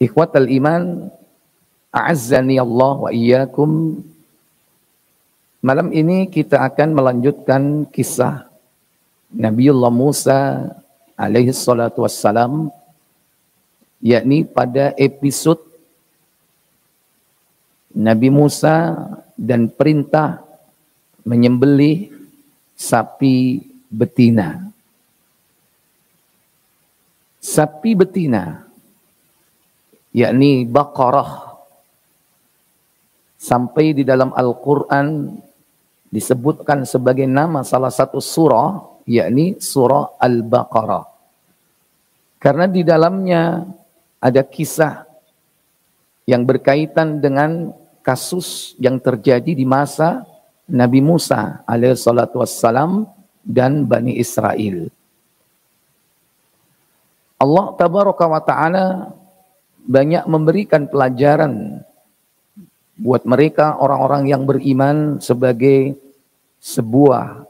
Ikhwatal iman, a'azzani Allah wa iyyakum. Malam ini kita akan melanjutkan kisah Nabiullah Musa alaihi salatu wassalam, yakni pada episode Nabi Musa dan perintah menyembelih sapi betina. Sapi betina, yakni Baqarah, sampai di dalam Al-Quran disebutkan sebagai nama salah satu surah, yakni surah Al-Baqarah. Karena di dalamnya ada kisah yang berkaitan dengan kasus yang terjadi di masa Nabi Musa alaihissalatu wassalam dan Bani Israel. Allah tabaraka wa ta'ala banyak memberikan pelajaran buat mereka orang-orang yang beriman sebagai sebuah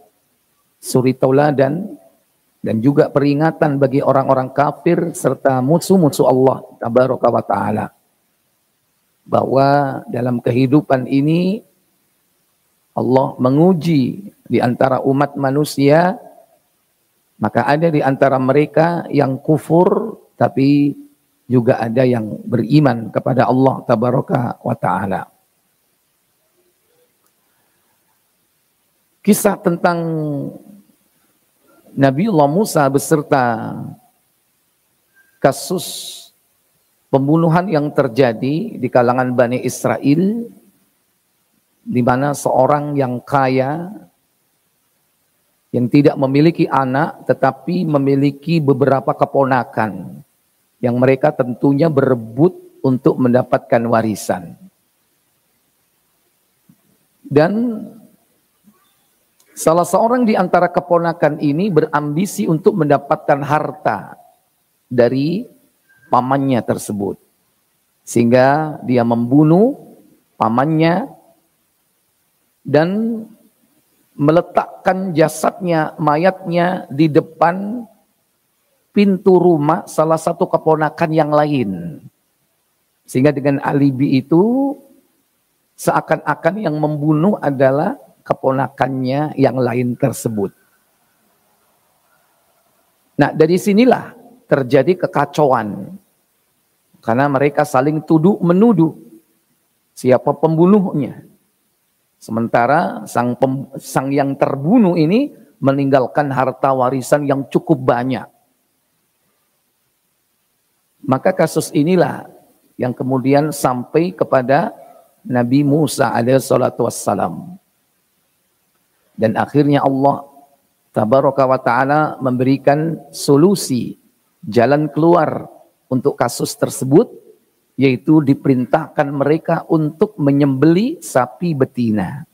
suri tauladan dan juga peringatan bagi orang-orang kafir serta musuh-musuh Allah tabaraka wa ta'ala, bahwa dalam kehidupan ini Allah menguji di antara umat manusia, maka ada di antara mereka yang kufur tapi juga ada yang beriman kepada Allah tabaraka wa ta'ala. Kisah tentang Nabiullah Musa beserta kasus pembunuhan yang terjadi di kalangan Bani Israel, di mana seorang yang kaya yang tidak memiliki anak tetapi memiliki beberapa keponakan yang mereka tentunya berebut untuk mendapatkan warisan. Dan salah seorang di antara keponakan ini berambisi untuk mendapatkan harta dari pamannya tersebut. Sehingga dia membunuh pamannya dan meletakkan jasadnya, mayatnya di depan pintu rumah salah satu keponakan yang lain. Sehingga dengan alibi itu seakan-akan yang membunuh adalah keponakannya yang lain tersebut. Nah, dari sinilah terjadi kekacauan. Karena mereka saling tuduh menuduh siapa pembunuhnya. Sementara sang yang terbunuh ini meninggalkan harta warisan yang cukup banyak. Maka kasus inilah yang kemudian sampai kepada Nabi Musa alaihissalatu wassalam. Dan akhirnya Allah tabaraka wa ta'ala memberikan solusi, jalan keluar untuk kasus tersebut, yaitu diperintahkan mereka untuk menyembelih sapi betina.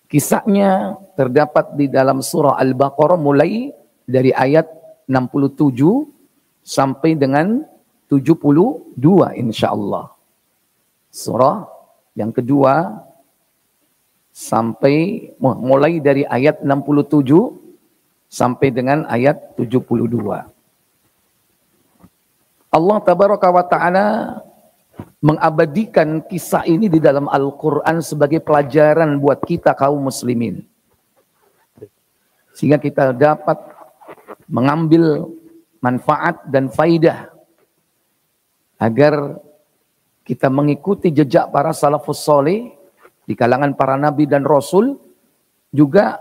Kisahnya terdapat di dalam surah Al-Baqarah mulai dari ayat 67 sampai dengan 72 insyaallah. Surah yang kedua sampai mulai dari ayat 67 sampai dengan ayat 72. Allah tabaraka wa ta'ala mengabadikan kisah ini di dalam Al-Quran sebagai pelajaran buat kita kaum muslimin. Sehingga kita dapat mengambil manfaat dan faidah agar kita mengikuti jejak para salafus soleh di kalangan para nabi dan rasul, juga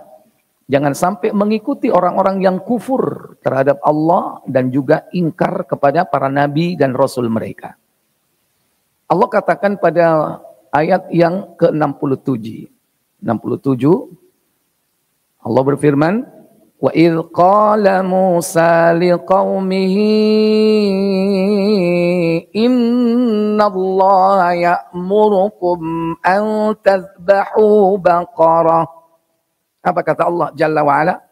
jangan sampai mengikuti orang-orang yang kufur terhadap Allah dan juga ingkar kepada para nabi dan rasul mereka. Allah katakan pada ayat yang ke-67. 67 Allah berfirman, wa idh qala Musa liqaumihi innallaha ya'murukum an tadhbahu baqarah. Apa kata Allah Jalla wa'ala?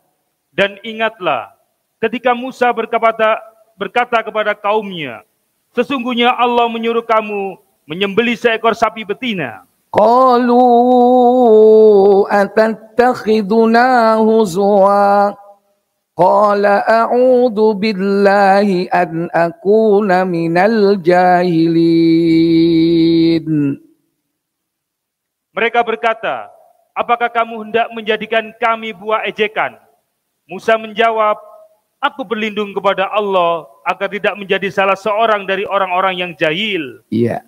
Dan ingatlah ketika Musa berkata kepada kaumnya, sesungguhnya Allah menyuruh kamu menyembelih seekor sapi betina. Qalu atattakhiduna huzwa. Qala a'udzu billahi an akuna minal jahilin. Mereka berkata, apakah kamu hendak menjadikan kami buah ejekan? Musa menjawab, aku berlindung kepada Allah agar tidak menjadi salah seorang dari orang-orang yang jahil. Iya.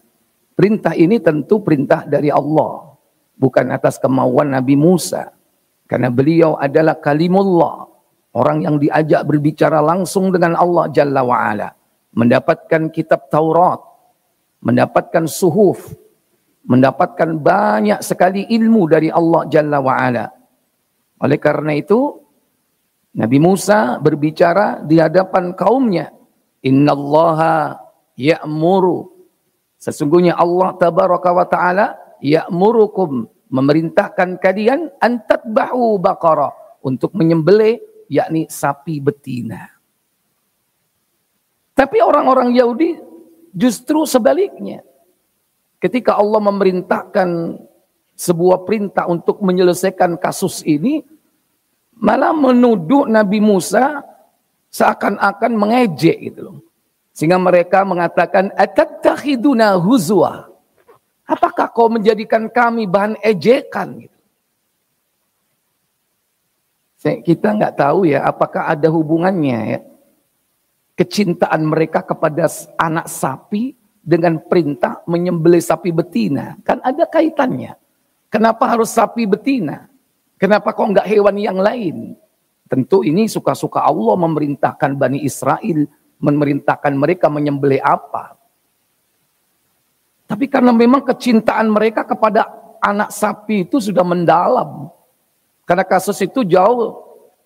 Perintah ini tentu perintah dari Allah, bukan atas kemauan Nabi Musa. Karena beliau adalah kalimullah, orang yang diajak berbicara langsung dengan Allah Jalla wa'ala. Mendapatkan kitab Taurat, mendapatkan suhuf, mendapatkan banyak sekali ilmu dari Allah Jalla wa'ala. Oleh karena itu, Nabi Musa berbicara di hadapan kaumnya. Innallaha ya'muru. Sesungguhnya Allah tabaraka wa ta'ala ya'murukum, memerintahkan kalian antatbahu baqarah, untuk menyembelih, yakni sapi betina. Tapi orang-orang Yahudi justru sebaliknya. Ketika Allah memerintahkan sebuah perintah untuk menyelesaikan kasus ini, malah menuduh Nabi Musa seakan-akan mengejek gitu loh. Sehingga mereka mengatakan, atattakhiduna huzwa. Apakah kau menjadikan kami bahan ejekan gitu. Kita nggak tahu ya apakah ada hubungannya ya, kecintaan mereka kepada anak sapi dengan perintah menyembelih sapi betina. Kan ada kaitannya. Kenapa harus sapi betina? Kenapa kok nggak hewan yang lain? Tentu ini suka-suka Allah memerintahkan Bani Israel, memerintahkan mereka menyembelih apa. Tapi karena memang kecintaan mereka kepada anak sapi itu sudah mendalam. Karena kasus itu jauh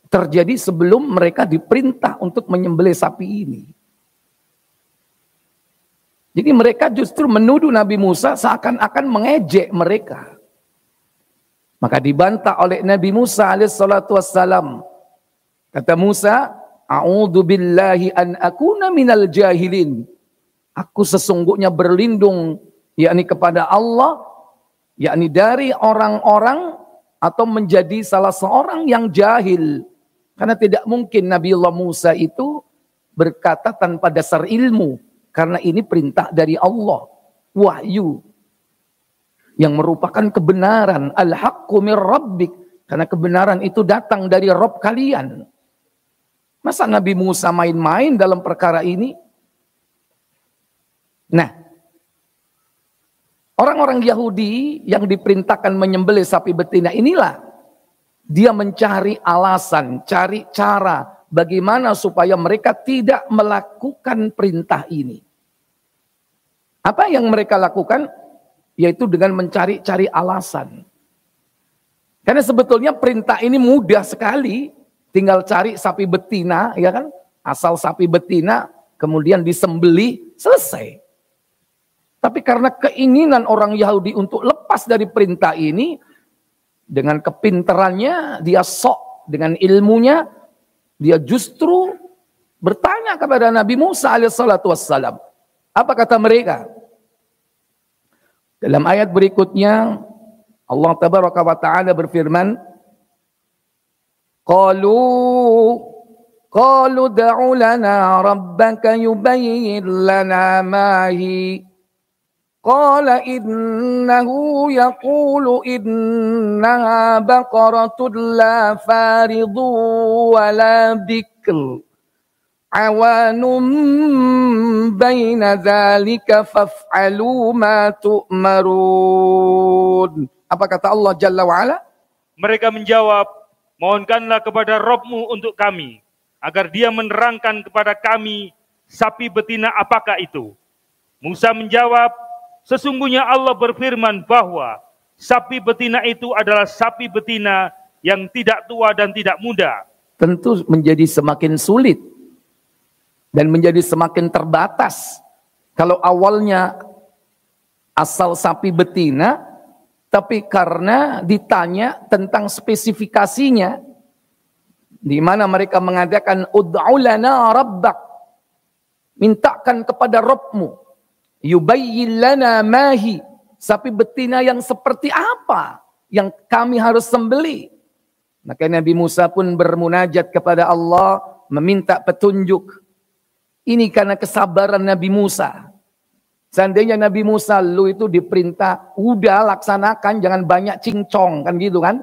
terjadi sebelum mereka diperintah untuk menyembelih sapi ini. Jadi mereka justru menuduh Nabi Musa seakan-akan mengejek mereka. Maka dibantah oleh Nabi Musa alaihissalatu wassalam. Kata Musa, a'udzu billahi an akuna minal jahilin. Aku sesungguhnya berlindung yakni kepada Allah, yakni dari orang-orang atau menjadi salah seorang yang jahil. Karena tidak mungkin Nabi Allah Musa itu berkata tanpa dasar ilmu. Karena ini perintah dari Allah. Wahyu. Yang merupakan kebenaran. Al-haqqu mir rabbik. Karena kebenaran itu datang dari Rabb kalian. Masa Nabi Musa main-main dalam perkara ini? Nah, orang-orang Yahudi yang diperintahkan menyembelih sapi betina inilah, dia mencari alasan, cari cara bagaimana supaya mereka tidak melakukan perintah ini. Apa yang mereka lakukan? Yaitu dengan mencari-cari alasan. Karena sebetulnya perintah ini mudah sekali. Tinggal cari sapi betina, ya kan? Asal sapi betina, kemudian disembelih, selesai. Tapi karena keinginan orang Yahudi untuk lepas dari perintah ini, dengan kepintarannya, dia sok, dengan ilmunya, dia justru bertanya kepada Nabi Musa alaihissalatu wassalam. Apa kata mereka? Dalam ayat berikutnya, Allah tabaraka wa ta'ala berfirman, Qalu da'u lana rabbaka yubayyin lana ma hi. Qala innahu yaqulu innaha baqaratun la faridu wa la bikr. Awanum baina dhalika faf'alu ma tu'marun. Apa kata Allah Jalla wa'ala? Mereka menjawab, mohonkanlah kepada Rabb-Mu untuk kami, agar dia menerangkan kepada kami sapi betina apakah itu. Musa menjawab, sesungguhnya Allah berfirman bahwa sapi betina itu adalah sapi betina yang tidak tua dan tidak muda. Tentu menjadi semakin sulit dan menjadi semakin terbatas. Kalau awalnya asal sapi betina, tapi karena ditanya tentang spesifikasinya, di mana mereka mengatakan ud'u lana rabbak, mintakan kepada Rabb-Mu, yubayyin lana mahi, sapi betina yang seperti apa yang kami harus sembelih. Maka Nabi Musa pun bermunajat kepada Allah, meminta petunjuk. Ini karena kesabaran Nabi Musa. Seandainya Nabi Musa, lu itu diperintah, udah laksanakan, jangan banyak cincong, kan gitu kan.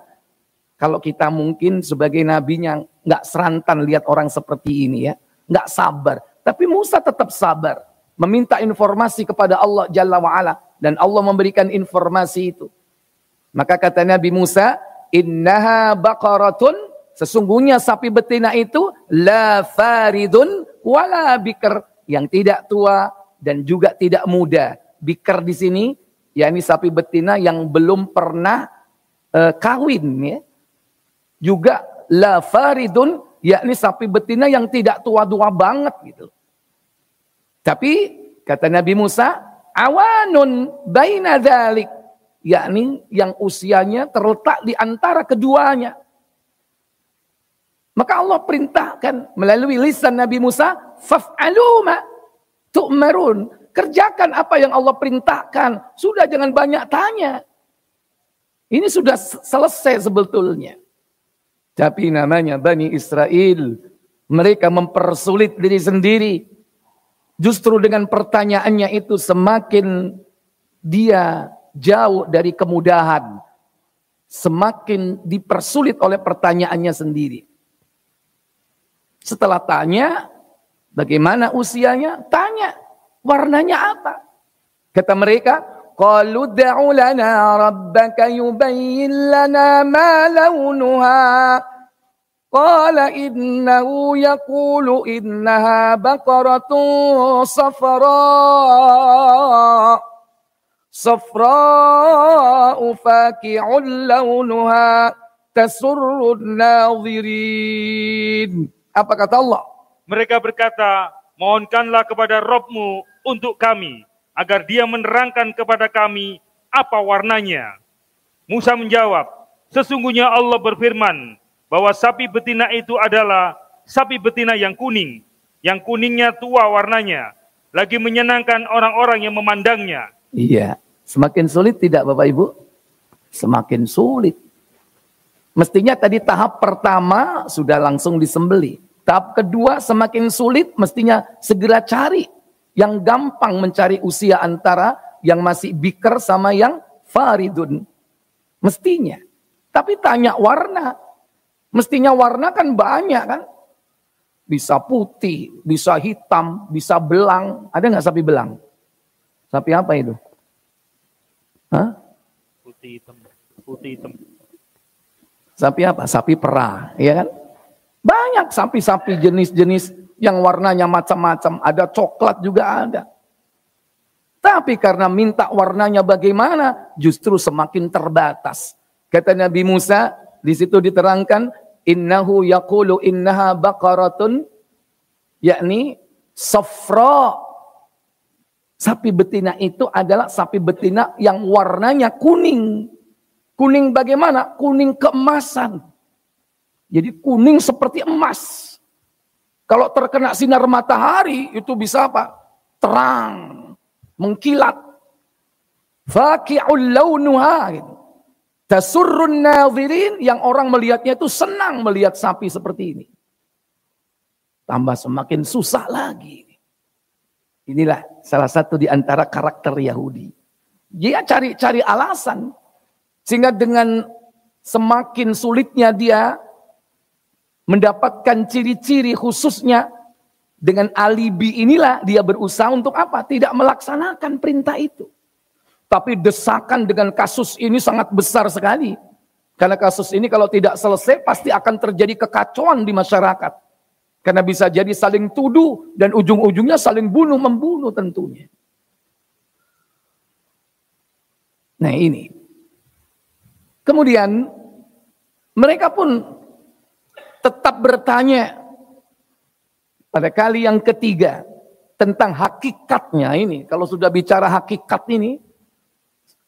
Kalau kita mungkin sebagai nabinya nggak serantan lihat orang seperti ini ya, nggak sabar. Tapi Musa tetap sabar, meminta informasi kepada Allah Jalla wa'ala. Dan Allah memberikan informasi itu. Maka kata Nabi Musa, innaha baqaratun, sesungguhnya sapi betina itu la faridun wala bikr, yang tidak tua dan juga tidak muda. Bikr di sini yakni sapi betina yang belum pernah kawin ya. Juga la faridun yakni sapi betina yang tidak tua-tua banget gitu. Tapi kata Nabi Musa, awanun baina dzalik, yakni yang usianya terletak di antara keduanya. Maka Allah perintahkan melalui lisan Nabi Musa, faf'alu ma tu'marun, kerjakan apa yang Allah perintahkan. Sudah, jangan banyak tanya. Ini sudah selesai sebetulnya. Tapi namanya Bani Israel, mereka mempersulit diri sendiri. Justru dengan pertanyaannya itu semakin dia jauh dari kemudahan, semakin dipersulit oleh pertanyaannya sendiri. Setelah tanya, bagaimana usianya? Tanya, warnanya apa? Kata mereka, qalu da'u lana rabbaka yubayyin lana ma launuha. Qala innahu yaqulu innaha baqaratun safra'u faqi'un launuha tasurrun nadhirin. Apa kata Allah? Mereka berkata, mohonkanlah kepada Rabb-Mu untuk kami, agar dia menerangkan kepada kami apa warnanya. Musa menjawab, sesungguhnya Allah berfirman, bahwa sapi betina itu adalah sapi betina yang kuning. Yang kuningnya tua warnanya, lagi menyenangkan orang-orang yang memandangnya. Iya, semakin sulit tidak Bapak Ibu? Semakin sulit. Mestinya tadi tahap pertama sudah langsung disembeli. Tahap kedua semakin sulit, mestinya segera cari yang gampang, mencari usia antara yang masih bikr sama yang faridun. Mestinya. Tapi tanya warna. Mestinya warna kan banyak kan. Bisa putih, bisa hitam, bisa belang. Ada nggak sapi belang? Sapi apa itu? Hah? Putih hitam. Putih hitam. Sapi apa? Sapi perah, ya kan? Banyak sapi-sapi jenis-jenis yang warnanya macam-macam. Ada coklat juga ada. Tapi karena minta warnanya bagaimana, justru semakin terbatas. Kata Nabi Musa, di situ diterangkan, innahu yaqulu innaha baqaratun, yakni safra. Sapi betina itu adalah sapi betina yang warnanya kuning. Kuning bagaimana? Kuning keemasan. Jadi kuning seperti emas. Kalau terkena sinar matahari itu bisa apa? Terang, mengkilat. Faqi'ul launuha gitu. Tasurrun nadhirin, yang orang melihatnya itu senang melihat sapi seperti ini. Tambah semakin susah lagi. Inilah salah satu di antara karakter Yahudi. Dia cari-cari alasan. Sehingga dengan semakin sulitnya dia mendapatkan ciri-ciri khususnya, dengan alibi inilah dia berusaha untuk apa? Tidak melaksanakan perintah itu. Tapi desakan dengan kasus ini sangat besar sekali. Karena kasus ini kalau tidak selesai pasti akan terjadi kekacauan di masyarakat. Karena bisa jadi saling tuduh dan ujung-ujungnya saling bunuh-membunuh tentunya. Nah ini. Kemudian mereka pun tetap bertanya pada kali yang ketiga tentang hakikatnya ini. Kalau sudah bicara hakikat ini,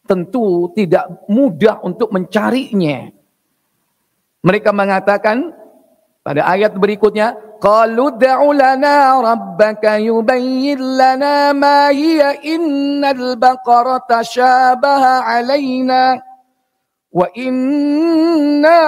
tentu tidak mudah untuk mencarinya. Mereka mengatakan pada ayat berikutnya, qalu da'u lana rabbaka yubayyin lana ma hiya innal baqarata syabaha alaina Wa inna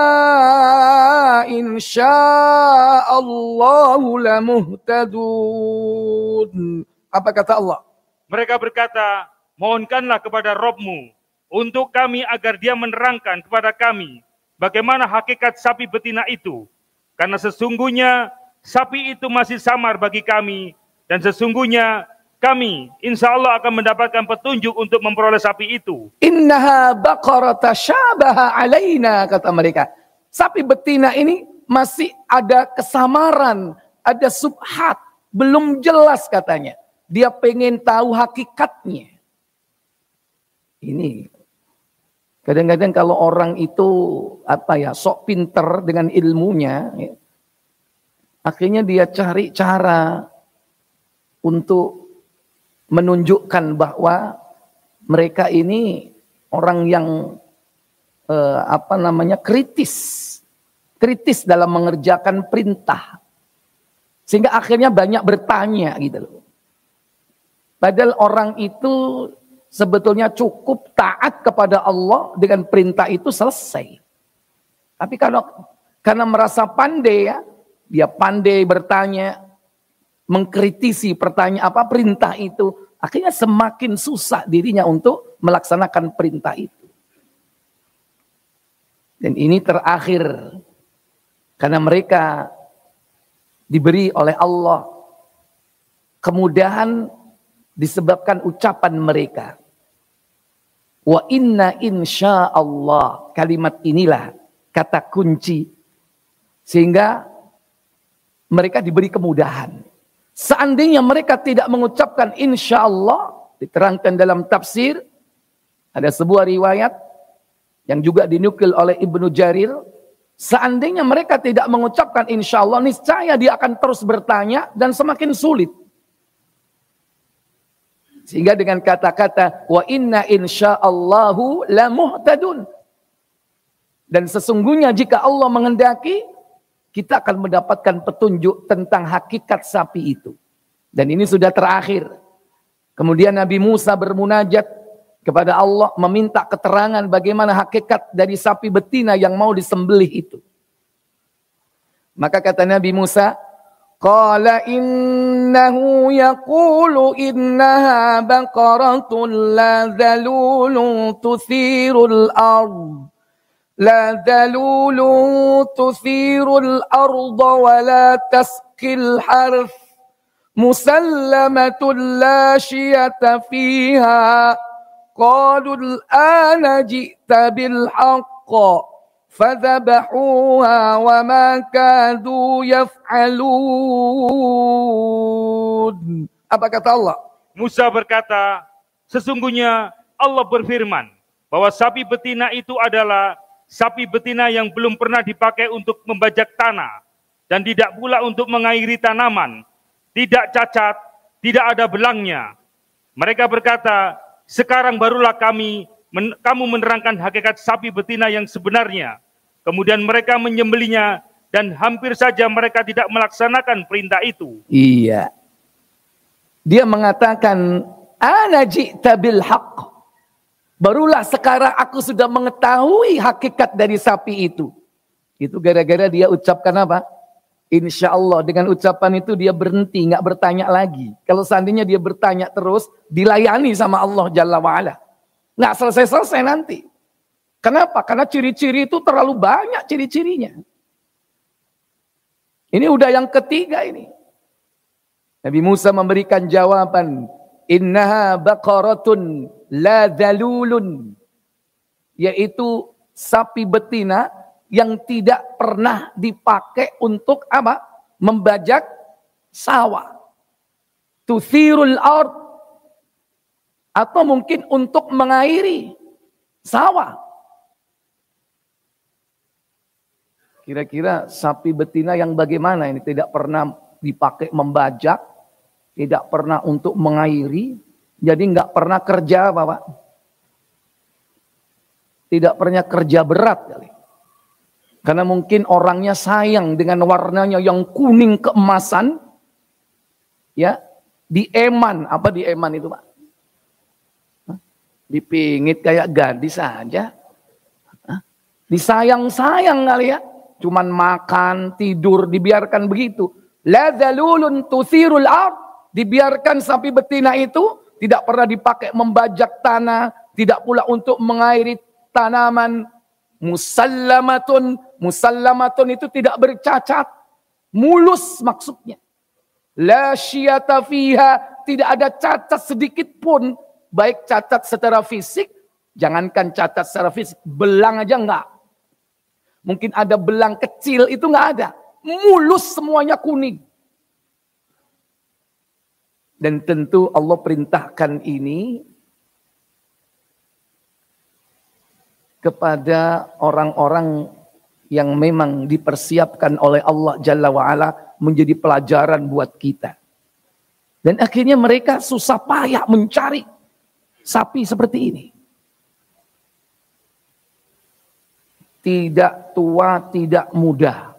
insya'allahu lamuhtadun. Apa kata Allah? Mereka berkata, mohonkanlah kepada Rabb-Mu untuk kami agar dia menerangkan kepada kami bagaimana hakikat sapi betina itu. Karena sesungguhnya sapi itu masih samar bagi kami dan sesungguhnya kami insya Allah akan mendapatkan petunjuk untuk memperoleh sapi itu. Innaha baqarah tasyabaha alaina, kata mereka. Sapi betina ini masih ada kesamaran, ada subhat, belum jelas katanya. Dia pengen tahu hakikatnya. Ini kadang-kadang kalau orang itu sok pinter dengan ilmunya, ya, akhirnya dia cari cara untuk menunjukkan bahwa mereka ini orang yang kritis dalam mengerjakan perintah, sehingga akhirnya banyak bertanya gitu loh. Padahal orang itu sebetulnya cukup taat kepada Allah dengan perintah itu selesai. Tapi karena merasa pandai ya, dia pandai bertanya, mengkritisi perintah itu, akhirnya semakin susah dirinya untuk melaksanakan perintah itu. Dan ini terakhir karena mereka diberi oleh Allah kemudahan disebabkan ucapan mereka. Wa inna insya'allah. Kalimat inilah kata kunci. Sehingga mereka diberi kemudahan. Seandainya mereka tidak mengucapkan insya'allah, diterangkan dalam tafsir, ada sebuah riwayat yang juga dinukil oleh Ibnu Jarir, seandainya mereka tidak mengucapkan insya'allah, niscaya dia akan terus bertanya dan semakin sulit. Sehingga dengan kata-kata wa inna insya'allahu lamuhtadun. Dan sesungguhnya jika Allah menghendaki, kita akan mendapatkan petunjuk tentang hakikat sapi itu. Dan ini sudah terakhir. Kemudian Nabi Musa bermunajat kepada Allah, meminta keterangan bagaimana hakikat dari sapi betina yang mau disembelih itu. Maka kata Nabi Musa, qala innahu yaqulu innaha baqaratun la dhalulun tuthirul ard. La dhalulun tuthirul arda wa la tasqil harf. Musallamatun la syiyata fiha. Qalu al-ana ji'ta bil haqqa. فَذَبَحُوهَا وَمَا كَادُوا يَفْعَلُونَ. Apa kata Allah? Musa berkata, sesungguhnya Allah berfirman bahwa sapi betina itu adalah sapi betina yang belum pernah dipakai untuk membajak tanah dan tidak pula untuk mengairi tanaman, tidak cacat, tidak ada belangnya. Mereka berkata, sekarang barulah kamu menerangkan hakikat sapi betina yang sebenarnya. Kemudian mereka menyembelihnya dan hampir saja mereka tidak melaksanakan perintah itu. Iya. Dia mengatakan, ana ji'ta bil haqq. Barulah sekarang aku sudah mengetahui hakikat dari sapi itu. Itu gara-gara dia ucapkan apa? Insya Allah. Dengan ucapan itu dia berhenti, nggak bertanya lagi. Kalau seandainya dia bertanya terus, dilayani sama Allah Jalla wa'ala. Nggak selesai-selesai nanti. Kenapa? Karena ciri-ciri itu terlalu banyak ciri-cirinya. Ini udah yang ketiga ini. Nabi Musa memberikan jawaban. Innaha baqaratun la dhalulun. Yaitu sapi betina yang tidak pernah dipakai untuk apa? Membajak sawah. Tuthirul ard. Atau mungkin untuk mengairi sawah. Kira-kira sapi betina yang bagaimana ini? Tidak pernah dipakai membajak, tidak pernah untuk mengairi, jadi nggak pernah kerja Bapak. Tidak pernah kerja berat kali. Karena mungkin orangnya sayang dengan warnanya yang kuning keemasan, ya, dieman. Apa dieman itu Pak? Dipingit kayak gadis saja. Disayang-sayang kali ya. Cuman makan, tidur, dibiarkan begitu. La dzalulun tuthirul ard. Dibiarkan sapi betina itu tidak pernah dipakai membajak tanah, tidak pula untuk mengairi tanaman. Musallamatun, musallamatun itu tidak bercacat. Mulus maksudnya. La syiyata fiha, tidak ada cacat sedikit pun. Baik cacat secara fisik, jangankan cacat secara fisik, belang aja enggak. Mungkin ada belang kecil, itu enggak ada. Mulus semuanya kuning. Dan tentu Allah perintahkan ini kepada orang-orang yang memang dipersiapkan oleh Allah Jalla wa'ala menjadi pelajaran buat kita. Dan akhirnya mereka susah payah mencari sapi seperti ini. Tidak tua, tidak muda.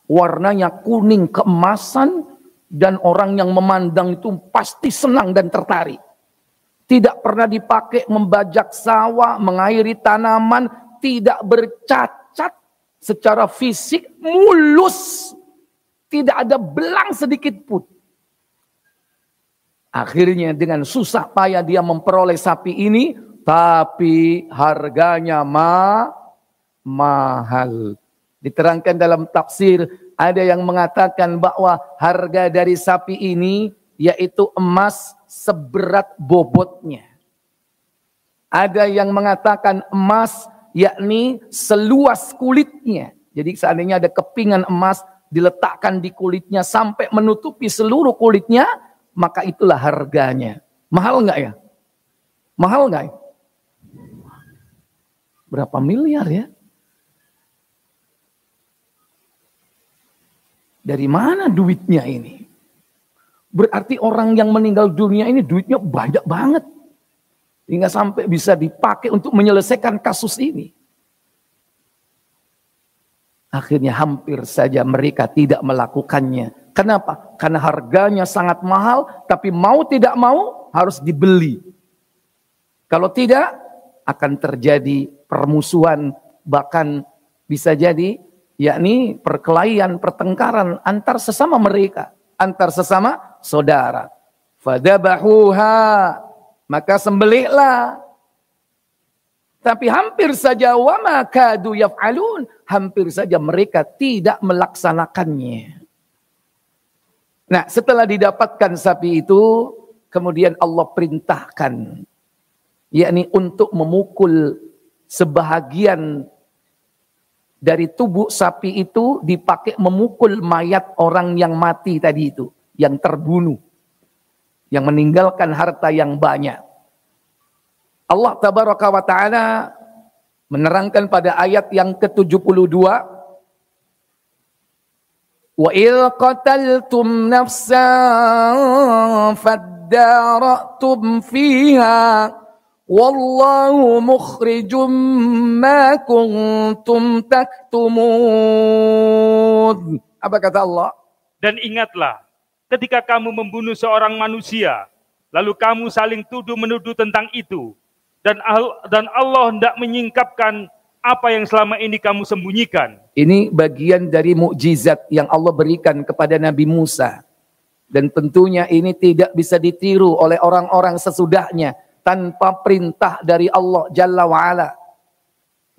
Warnanya kuning keemasan dan orang yang memandang itu pasti senang dan tertarik. Tidak pernah dipakai membajak sawah, mengairi tanaman, tidak bercacat secara fisik, mulus. Tidak ada belang sedikit pun. Akhirnya dengan susah payah dia memperoleh sapi ini, tapi harganya mahal. Diterangkan dalam tafsir, ada yang mengatakan bahwa harga dari sapi ini yaitu emas seberat bobotnya. Ada yang mengatakan emas yakni seluas kulitnya. Jadi seandainya ada kepingan emas diletakkan di kulitnya sampai menutupi seluruh kulitnya, maka itulah harganya. Mahal enggak ya? Mahal enggak ya? Berapa miliar ya? Dari mana duitnya ini? Berarti orang yang meninggal dunia ini duitnya banyak banget. Hingga sampai bisa dipakai untuk menyelesaikan kasus ini. Akhirnya hampir saja mereka tidak melakukannya. Kenapa? Karena harganya sangat mahal, tapi mau tidak mau harus dibeli. Kalau tidak, akan terjadi permusuhan, bahkan bisa jadi yakni perkelahian, pertengkaran antar sesama mereka, antar sesama saudara. Fadabahuha, maka sembelihlah. Tapi hampir saja wa ma kadu yaf'alun, hampir saja mereka tidak melaksanakannya. Nah, setelah didapatkan sapi itu, kemudian Allah perintahkan yakni untuk memukul sebahagian dari tubuh sapi itu dipakai memukul mayat orang yang mati tadi itu, yang terbunuh, yang meninggalkan harta yang banyak. Allah tabaraka wa ta'ala menerangkan pada ayat yang ke-72, wa il qataltum nafsan faddaratum fiha wallahu mukhrijum ma kuntum taktumun. Apa kata Allah? Dan ingatlah, ketika kamu membunuh seorang manusia, lalu kamu saling tuduh-menuduh tentang itu, dan Allah hendak menyingkapkan apa yang selama ini kamu sembunyikan. Ini bagian dari mukjizat yang Allah berikan kepada Nabi Musa. Dan tentunya ini tidak bisa ditiru oleh orang-orang sesudahnya tanpa perintah dari Allah Jalla wa'ala.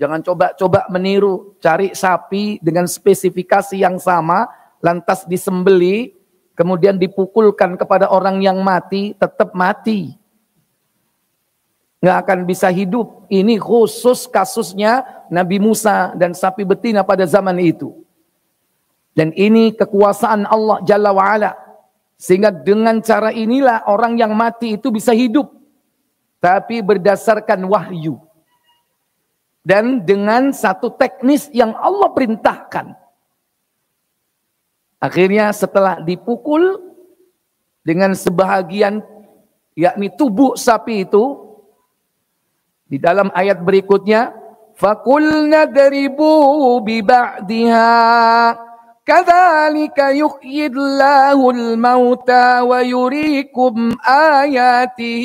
Jangan coba-coba meniru, cari sapi dengan spesifikasi yang sama, lantas disembeli, kemudian dipukulkan kepada orang yang mati, tetap mati. Nggak akan bisa hidup. Ini khusus kasusnya Nabi Musa dan sapi betina pada zaman itu. Dan ini kekuasaan Allah Jalla wa'ala. Sehingga dengan cara inilah orang yang mati itu bisa hidup. Tapi berdasarkan wahyu. Dan dengan satu teknis yang Allah perintahkan. Akhirnya setelah dipukul dengan sebahagian yakni tubuh sapi itu, di dalam ayat berikutnya, فَقُلْنَا دَرِبُوا بِبَعْدِهَا كَذَلِكَ يُحْيِي اللَّهُ الْمَوْتَى وَيُرِيكُمْ آيَاتِهِ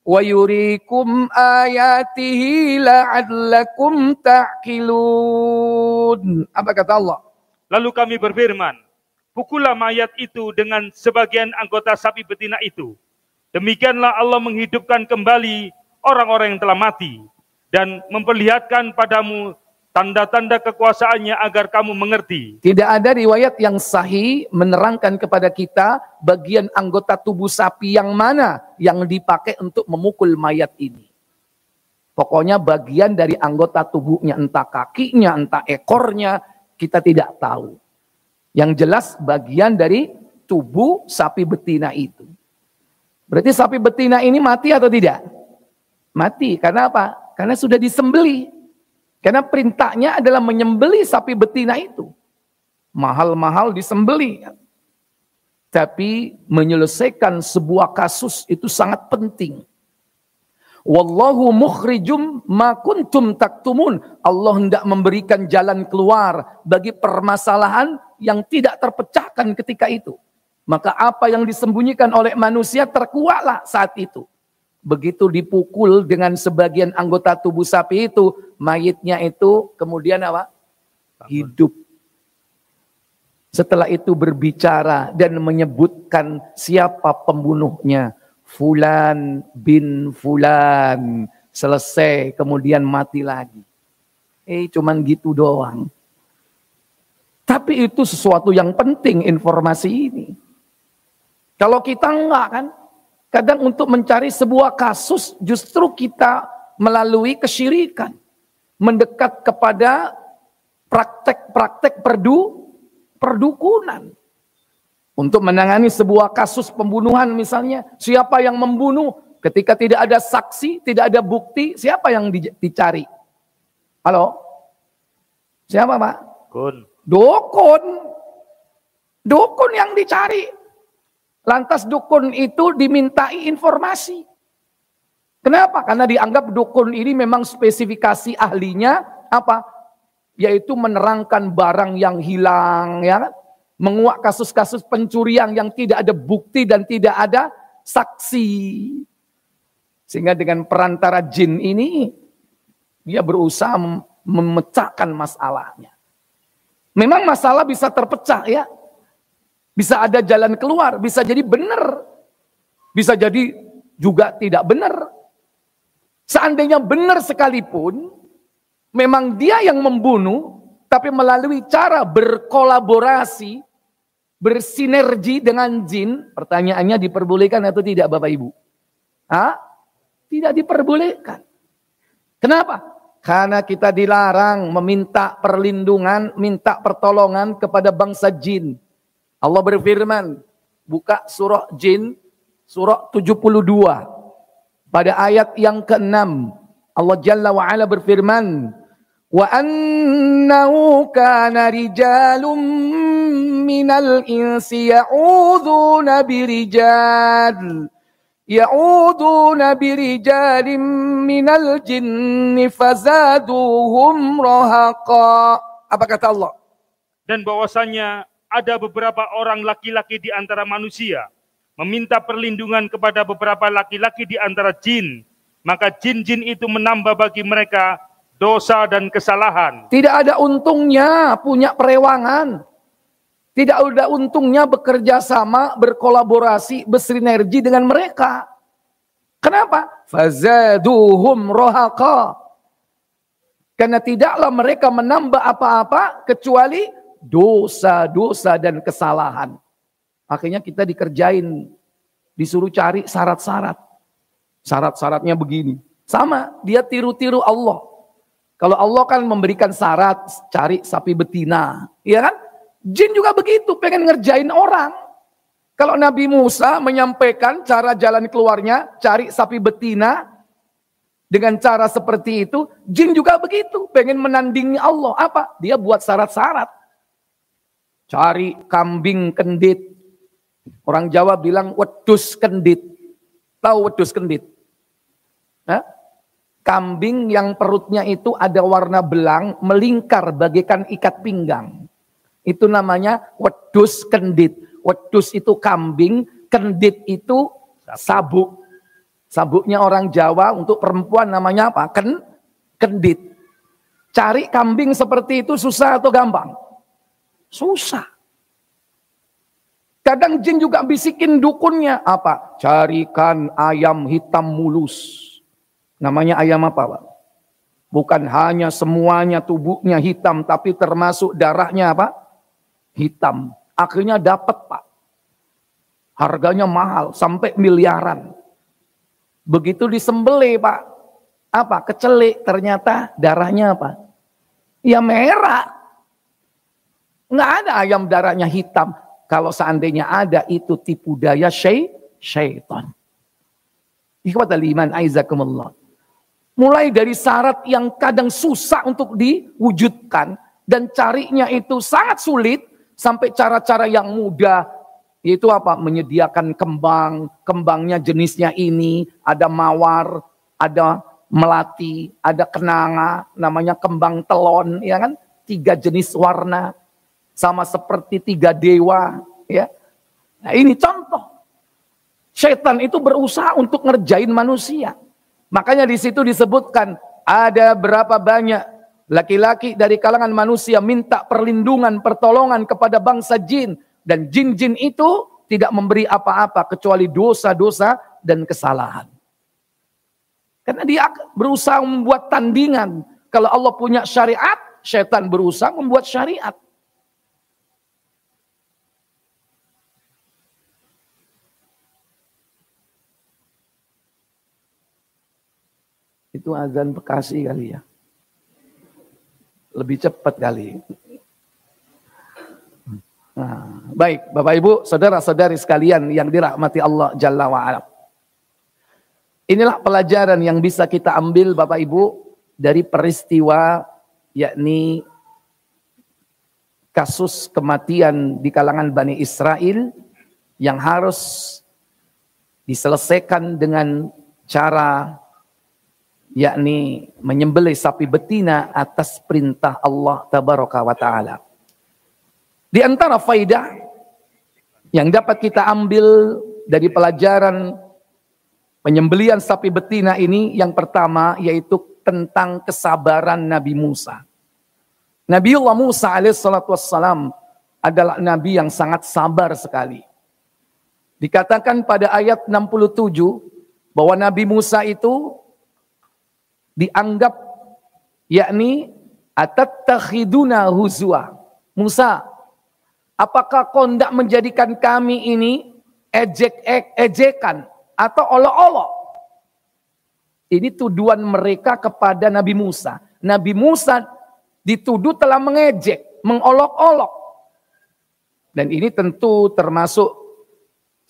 wa yuriikum ayatihi la'allakum ta'qilun. Apa kata Allah? Lalu kami berfirman, pukullah mayat itu dengan sebagian anggota sapi betina itu. Demikianlah Allah menghidupkan kembali orang-orang yang telah mati dan memperlihatkan padamu tanda-tanda kekuasaannya agar kamu mengerti. Tidak ada riwayat yang sahih menerangkan kepada kita bagian anggota tubuh sapi yang mana yang dipakai untuk memukul mayat ini. Pokoknya bagian dari anggota tubuhnya, entah kakinya, entah ekornya, kita tidak tahu. Yang jelas bagian dari tubuh sapi betina itu. Berarti sapi betina ini mati atau tidak? Mati. Karena apa? Karena sudah disembelih. Karena perintahnya adalah menyembelih sapi betina itu. Mahal-mahal disembelih. Tapi menyelesaikan sebuah kasus itu sangat penting. Wallahu mukhrijum ma kuntum taktumun. Allah hendak memberikan jalan keluar bagi permasalahan yang tidak terpecahkan ketika itu. Maka apa yang disembunyikan oleh manusia terkuaklah saat itu. Begitu dipukul dengan sebagian anggota tubuh sapi itu, mayitnya itu kemudian apa? Hidup. Setelah itu berbicara dan menyebutkan siapa pembunuhnya. Fulan bin Fulan. Selesai, kemudian mati lagi. Cuman gitu doang. Tapi itu sesuatu yang penting informasi ini. Kalau kita enggak kan, kadang untuk mencari sebuah kasus justru kita melalui kesyirikan. Mendekat kepada praktek-praktek perdukunan. Untuk menangani sebuah kasus pembunuhan misalnya, siapa yang membunuh ketika tidak ada saksi, tidak ada bukti, siapa yang dicari? Halo? Siapa Pak? Dukun. Dukun yang dicari. Lantas dukun itu dimintai informasi. Kenapa? Karena dianggap dukun ini memang spesifikasi ahlinya apa? Yaitu menerangkan barang yang hilang, ya kan? Menguak kasus-kasus pencurian yang tidak ada bukti dan tidak ada saksi. Sehingga dengan perantara jin ini dia berusaha memecahkan masalahnya. Memang masalah bisa terpecah ya. Bisa ada jalan keluar, bisa jadi benar. Bisa jadi juga tidak benar. Seandainya benar sekalipun, memang dia yang membunuh, tapi melalui cara berkolaborasi, bersinergi dengan jin, pertanyaannya diperbolehkan atau tidak Bapak Ibu? Tidak diperbolehkan. Kenapa? Karena kita dilarang meminta perlindungan, minta pertolongan kepada bangsa jin. Allah berfirman, buka surah Jin, surah 72. Pada ayat yang ke-6, Allah Jalla wa'ala berfirman, wa annahu kana rijalun minal insi ya'udhuna birijalin minal jinni fazaduhum rahaqa. Apa kata Allah? Dan bahwasanya ada beberapa orang laki-laki di antara manusia meminta perlindungan kepada beberapa laki-laki di antara jin, maka jin-jin itu menambah bagi mereka dosa dan kesalahan. Tidak ada untungnya punya perewangan. Tidak ada untungnya bekerja sama, berkolaborasi, bersinergi dengan mereka. Kenapa? Fazaduhum rohaqa. Karena tidaklah mereka menambah apa-apa kecuali dosa-dosa dan kesalahan. Akhirnya kita dikerjain, disuruh cari syarat-syarat. Syarat-syaratnya begini. Sama, dia tiru-tiru Allah. Kalau Allah kan memberikan syarat, cari sapi betina. Iya kan? Jin juga begitu, pengen ngerjain orang. Kalau Nabi Musa menyampaikan cara jalan keluarnya, cari sapi betina, dengan cara seperti itu, jin juga begitu, pengen menandingi Allah. Apa? Dia buat syarat-syarat. Cari kambing kendit. Orang Jawa bilang wedus kendit. Tahu wedus kendit? Kambing yang perutnya itu ada warna belang, melingkar bagaikan ikat pinggang. Itu namanya wedus kendit. Wedus itu kambing, kendit itu sabuk. Sabuknya orang Jawa untuk perempuan namanya apa? Kendit. Cari kambing seperti itu susah atau gampang? Susah. Kadang jin juga bisikin dukunnya. Apa? Carikan ayam hitam mulus. Namanya ayam apa, Pak? Bukan hanya semuanya tubuhnya hitam, tapi termasuk darahnya apa? Hitam. Akhirnya dapat, Pak. Harganya mahal, sampai miliaran. Begitu disembelih, Pak. Apa? Kecelik. Ternyata darahnya apa? Ya merah. Nggak ada ayam darahnya hitam. Kalau seandainya ada, itu tipu daya syaitan. Ikhwatal iman, aizakumullah. Mulai dari syarat yang kadang susah untuk diwujudkan. Dan carinya itu sangat sulit. Sampai cara-cara yang mudah. Yaitu apa? Menyediakan kembang. Kembangnya jenisnya ini. Ada mawar. Ada melati. Ada kenanga. Namanya kembang telon. Ya kan? 3 jenis warna. Sama seperti 3 dewa. Ya. Nah ini contoh. Setan itu berusaha untuk ngerjain manusia. Makanya di situ disebutkan ada berapa banyak laki-laki dari kalangan manusia minta perlindungan, pertolongan kepada bangsa jin. Dan jin-jin itu tidak memberi apa-apa kecuali dosa-dosa dan kesalahan. Karena dia berusaha membuat tandingan. Kalau Allah punya syariat, setan berusaha membuat syariat. Itu azan Bekasi kali ya. Lebih cepat kali. Nah, baik, Bapak Ibu, saudara-saudari sekalian yang dirahmati Allah Jalla wa'ala. Inilah pelajaran yang bisa kita ambil Bapak Ibu dari peristiwa yakni kasus kematian di kalangan Bani Israel yang harus diselesaikan dengan cara yakni menyembelih sapi betina atas perintah Allah Tabaraka wa Ta'ala. Di antara faidah yang dapat kita ambil dari pelajaran penyembelihan sapi betina ini, yang pertama yaitu tentang kesabaran Nabi Musa. Nabiullah Musa alaihissalatu wassalam adalah nabi yang sangat sabar sekali. Dikatakan pada ayat 67 bahwa Nabi Musa itu dianggap yakni atattakhiduna huzwa. Musa, apakah kau hendak menjadikan kami ini ejekan atau olok-olok? Ini tuduhan mereka kepada Nabi Musa. Nabi Musa dituduh telah mengejek, mengolok-olok. Dan ini tentu termasuk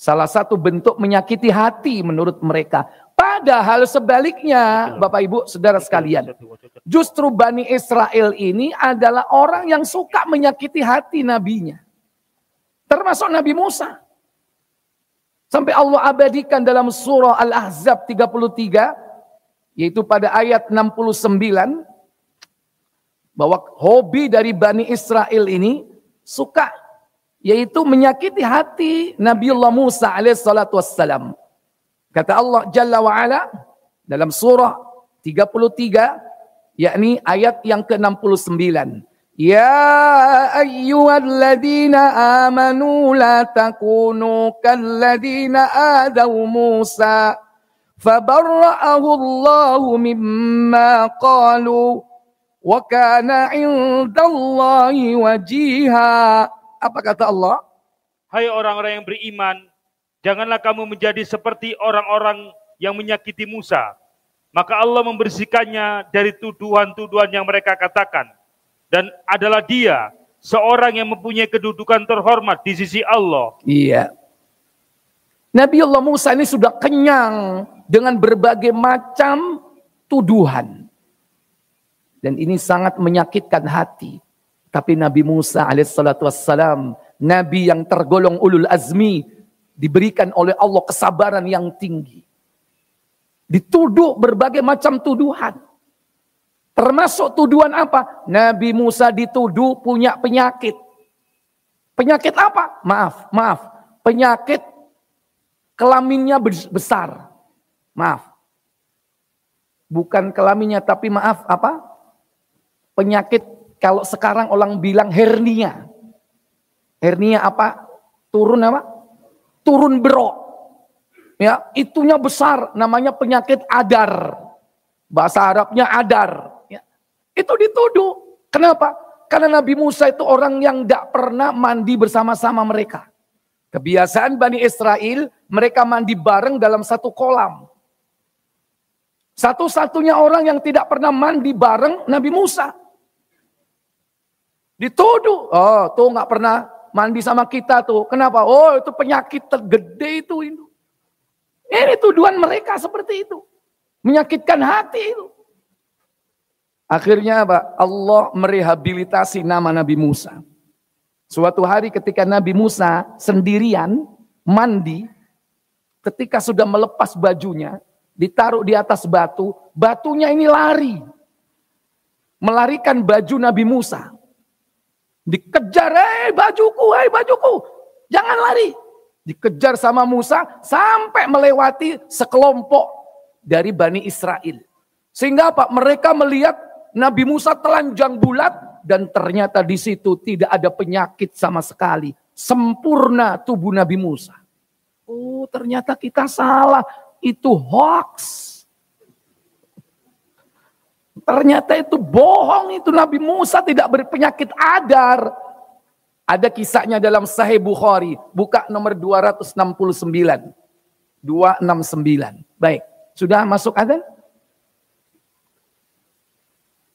salah satu bentuk menyakiti hati menurut mereka. Padahal sebaliknya, Bapak Ibu, saudara sekalian, justru Bani Israel ini adalah orang yang suka menyakiti hati nabinya. Termasuk Nabi Musa. Sampai Allah abadikan dalam surah Al-Ahzab 33, yaitu pada ayat 69, bahwa hobi dari Bani Israel ini suka, yaitu menyakiti hati Nabiullah Musa alaihissalatu wassalam. Kata Allah Jalla wa'ala dalam surah 33, yakni ayat yang ke-69. Ya ayyuhalladzina amanu la takunu kalladzina adaw Musa fabarra'ahu Allahu mimma qalu wa kana 'indallahi wajiha. Apa kata Allah? Hai orang-orang yang beriman, janganlah kamu menjadi seperti orang-orang yang menyakiti Musa. Maka Allah membersihkannya dari tuduhan-tuduhan yang mereka katakan. Dan adalah dia seorang yang mempunyai kedudukan terhormat di sisi Allah. Iya. Nabiullah Musa ini sudah kenyang dengan berbagai macam tuduhan. Dan ini sangat menyakitkan hati. Tapi Nabi Musa alaihissalatu wassalam, Nabi yang tergolong ulul azmi, diberikan oleh Allah kesabaran yang tinggi. Dituduh berbagai macam tuduhan. Termasuk tuduhan apa? Nabi Musa dituduh punya penyakit. Penyakit apa? Maaf. Penyakit kelaminnya besar. Maaf. Bukan kelaminnya, tapi maaf apa? Penyakit, kalau sekarang orang bilang hernia. Hernia apa? Turun apa? Turun berok. Ya, itunya besar, namanya penyakit adar. Bahasa Arabnya adar. Ya. Itu dituduh. Kenapa? Karena Nabi Musa itu orang yang tidak pernah mandi bersama-sama mereka. Kebiasaan Bani Israel, mereka mandi bareng dalam satu kolam. Satu-satunya orang yang tidak pernah mandi bareng Nabi Musa. Dituduh. Oh, tuh nggak pernah mandi sama kita tuh. Kenapa? Oh, itu penyakit tergede itu. Ini tuduhan mereka seperti itu. Menyakitkan hati itu. Akhirnya apa? Allah merehabilitasi nama Nabi Musa. Suatu hari ketika Nabi Musa sendirian mandi, ketika sudah melepas bajunya, ditaruh di atas batu, batunya ini lari. Melarikan baju Nabi Musa. Dikejar, bajuku, jangan lari. Dikejar sama Musa sampai melewati sekelompok dari Bani Israel. Sehingga apa? Mereka melihat Nabi Musa telanjang bulat dan ternyata di situ tidak ada penyakit sama sekali. Sempurna tubuh Nabi Musa. Oh, ternyata kita salah. Itu hoax. Ternyata itu bohong, itu Nabi Musa tidak berpenyakit adar. Ada kisahnya dalam Sahih Bukhari, buka nomor 269. 269. Baik, sudah masuk adzan?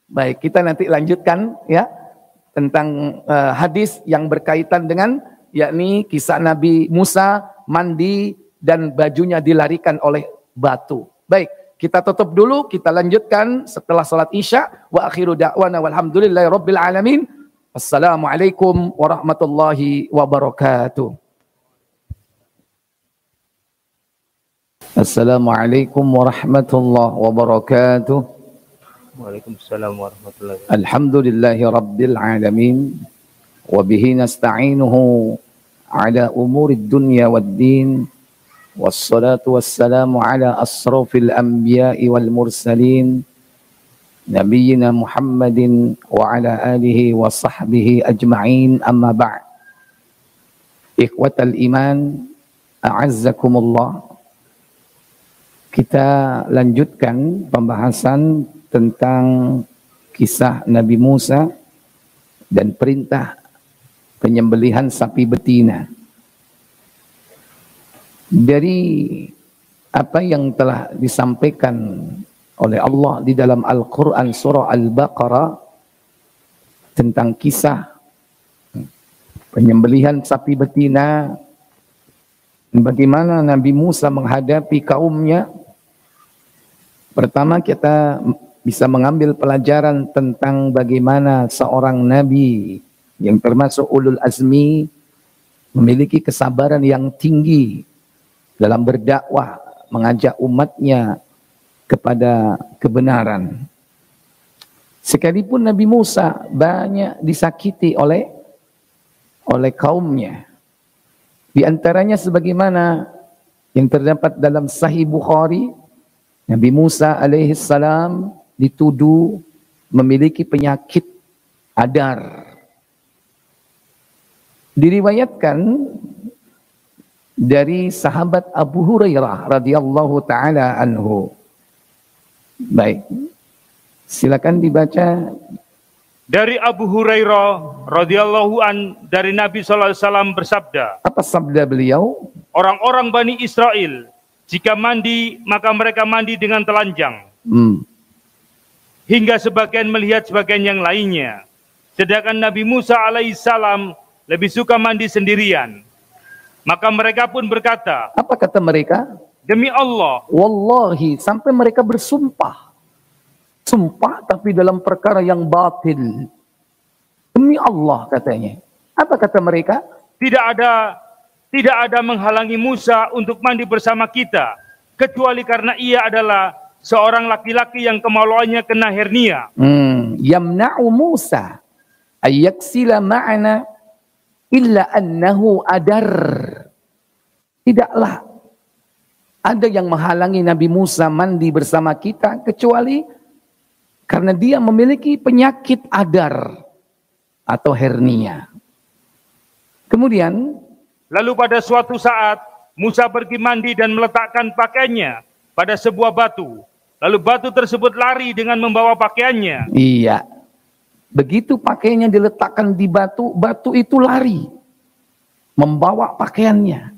Baik, kita nanti lanjutkan ya tentang hadis yang berkaitan dengan yakni kisah Nabi Musa mandi dan bajunya dilarikan oleh batu. Baik, kita tutup dulu, kita lanjutkan setelah salat Isya. Wa akhiru da'wana walhamdulillahi rabbil alamin. Assalamualaikum warahmatullahi wabarakatuh. Assalamualaikum warahmatullahi wabarakatuh. Waalaikumsalam warahmatullahi wabarakatuh. Alhamdulillahi rabbil alamin. Wa bihi nasta'inuhu ala umurid dunya wad din. Wassalatu wassalamu ala asrafil anbiya'i wal mursalin. Nabiyyina Muhammadin wa ala alihi wa sahbihi ajma'in, amma ba'd. Ikhwatal iman, a'azzakumullah. Kita lanjutkan pembahasan tentang kisah Nabi Musa dan perintah penyembelihan sapi betina. Dari apa yang telah disampaikan oleh Allah di dalam Al-Quran surah Al-Baqarah tentang kisah penyembelihan sapi betina, bagaimana Nabi Musa menghadapi kaumnya. Pertama kita bisa mengambil pelajaran tentang bagaimana seorang Nabi yang termasuk ulul azmi memiliki kesabaran yang tinggi dalam berdakwah, mengajak umatnya kepada kebenaran. Sekalipun Nabi Musa banyak disakiti oleh kaumnya. Di antaranya sebagaimana yang terdapat dalam Sahih Bukhari, Nabi Musa alaihi salam dituduh memiliki penyakit adar. Diriwayatkan dari sahabat Abu Hurairah radhiyallahu taala anhu. Baik, silakan dibaca. Dari Abu Hurairah radhiyallahu an, dari Nabi sallallahu alaihi wasallam bersabda. Apa sabda beliau? Orang-orang Bani Israel jika mandi maka mereka mandi dengan telanjang. Hingga sebagian melihat sebagian yang lainnya. Sedangkan Nabi Musa alaihissalam lebih suka mandi sendirian. Maka mereka pun berkata. Apa kata mereka? Demi Allah. Wallahi, sampai mereka bersumpah. Sumpah tapi dalam perkara yang batil. Demi Allah katanya. Apa kata mereka? Tidak ada menghalangi Musa untuk mandi bersama kita. Kecuali karena ia adalah seorang laki-laki yang kemaluannya kena hernia. Yamna'u Musa ayyaksila ma'ana illa annahu adar. Tidaklah ada yang menghalangi Nabi Musa mandi bersama kita kecuali karena dia memiliki penyakit adar atau hernia. Kemudian, lalu pada suatu saat Musa pergi mandi dan meletakkan pakaiannya pada sebuah batu. Lalu batu tersebut lari dengan membawa pakaiannya. Iya. Begitu pakaiannya diletakkan di batu, batu itu lari membawa pakaiannya.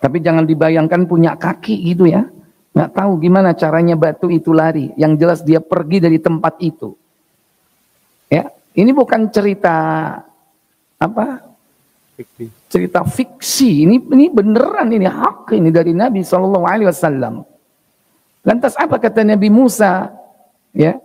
Tapi jangan dibayangkan punya kaki gitu ya. Nggak tahu gimana caranya batu itu lari. Yang jelas dia pergi dari tempat itu. Ya, ini bukan cerita apa? Cerita fiksi. Ini beneran, ini hak ini dari Nabi SAW. Lantas apa kata Nabi Musa? Ya,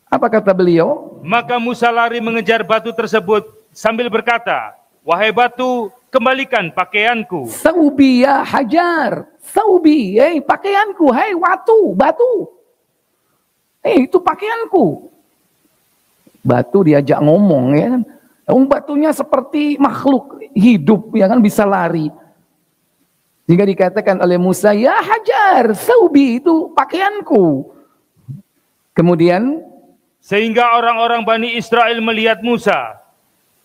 apa kata beliau? Maka Musa lari mengejar batu tersebut sambil berkata, wahai batu, kembalikan pakaianku. Thawbi ya hajar. Thawbi, pakaianku. Hei batu. Itu pakaianku. Batu diajak ngomong ya kan. Batunya seperti makhluk hidup ya kan, bisa lari. Jika dikatakan oleh Musa, ya hajar, thawbi, itu pakaianku. Kemudian, sehingga orang-orang Bani Israel melihat Musa.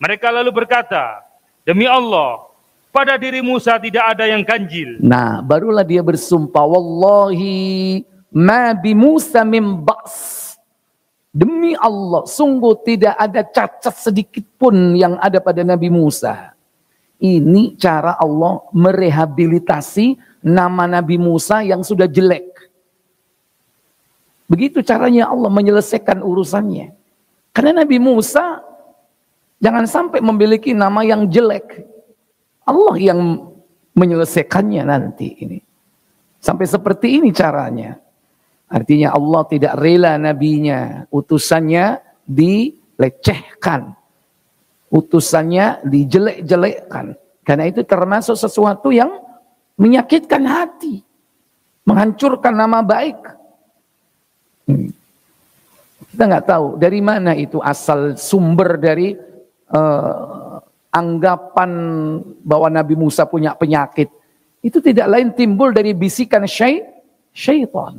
Mereka lalu berkata, demi Allah, pada diri Musa tidak ada yang ganjil. Nah, barulah dia bersumpah, wallahi ma bi Musa min ba's. Demi Allah, sungguh tidak ada cacat sedikit pun yang ada pada Nabi Musa. Ini cara Allah merehabilitasi nama Nabi Musa yang sudah jelek. Begitu caranya Allah menyelesaikan urusannya. Karena Nabi Musa jangan sampai memiliki nama yang jelek. Allah yang menyelesaikannya nanti ini. Sampai seperti ini caranya. Artinya Allah tidak rela nabinya, utusannya dilecehkan. Utusannya dijelek-jelekkan. Karena itu termasuk sesuatu yang menyakitkan hati. Menghancurkan nama baik. Kita nggak tahu dari mana itu asal sumber dari anggapan bahwa Nabi Musa punya penyakit. Itu tidak lain timbul dari bisikan syaitan.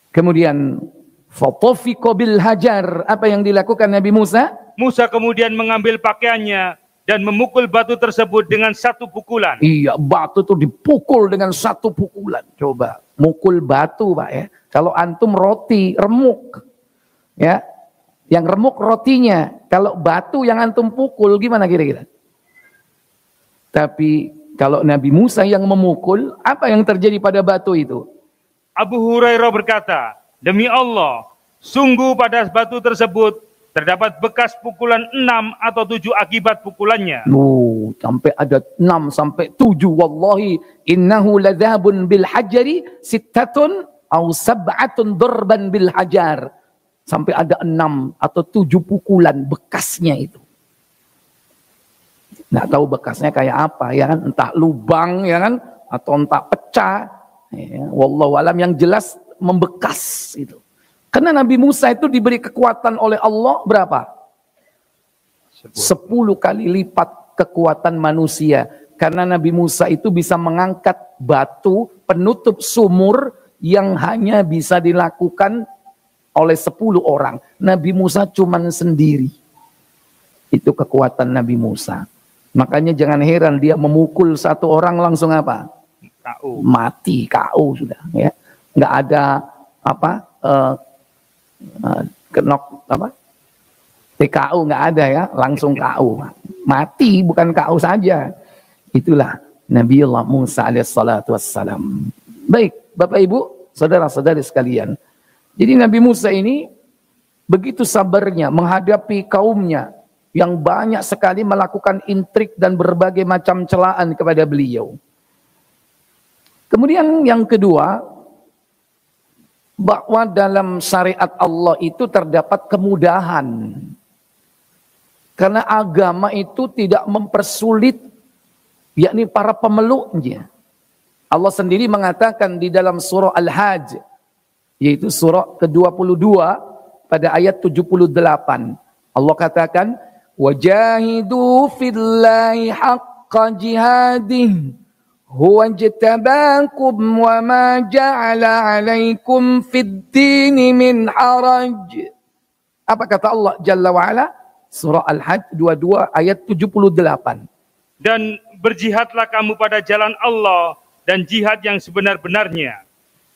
Kemudian fatafiqa bil hajar. Apa yang dilakukan Nabi Musa? Musa kemudian mengambil pakaiannya dan memukul batu tersebut dengan satu pukulan. Iya, batu itu dipukul dengan satu pukulan. Coba, mukul batu Pak ya. Kalau antum roti, remuk. Ya, yang remuk rotinya. Kalau batu yang antum pukul, gimana kira-kira? Tapi kalau Nabi Musa yang memukul, apa yang terjadi pada batu itu? Abu Hurairah berkata, demi Allah, sungguh pada batu tersebut terdapat bekas pukulan 6 atau 7 akibat pukulannya. Sampai ada 6 sampai 7. Wallahi innahu ladhabun bil hajari sittatun au sab'atun darban bil hajar. Sampai ada 6 atau 7 pukulan bekasnya itu. Nggak tahu bekasnya kayak apa ya kan, entah lubang ya kan, atau entah pecah. Ya, wallahu alam, yang jelas membekas itu. Karena Nabi Musa itu diberi kekuatan oleh Allah berapa? 10 kali lipat kekuatan manusia. Karena Nabi Musa itu bisa mengangkat batu penutup sumur yang hanya bisa dilakukan oleh 10 orang. Nabi Musa cuman sendiri. Itu kekuatan Nabi Musa. Makanya jangan heran dia memukul satu orang langsung apa? KO. Mati, KO sudah. Ya. Nggak ada apa? Kenok apa? TKO nggak ada ya, langsung KO. Mati, bukan KO saja. Itulah Nabiullah Musa alaihissalatu wassalam. Baik, Bapak Ibu, saudara-saudari sekalian. Jadi Nabi Musa ini begitu sabarnya menghadapi kaumnya yang banyak sekali melakukan intrik dan berbagai macam celaan kepada beliau. Kemudian yang kedua, bahwa dalam syariat Allah itu terdapat kemudahan. Karena agama itu tidak mempersulit, yakni para pemeluknya. Allah sendiri mengatakan di dalam surah Al-Hajj, yaitu surah ke-22 pada ayat 78. Allah katakan, wajahidu fillahi haqqa jihadih huwa jtabakum wa ma ja'ala 'alaikum fid dini min haraj. Apa kata Allah Jalla wa Ala? Surah Al-Hajj 22 ayat 78. Dan berjihadlah kamu pada jalan Allah dan jihad yang sebenar-benarnya.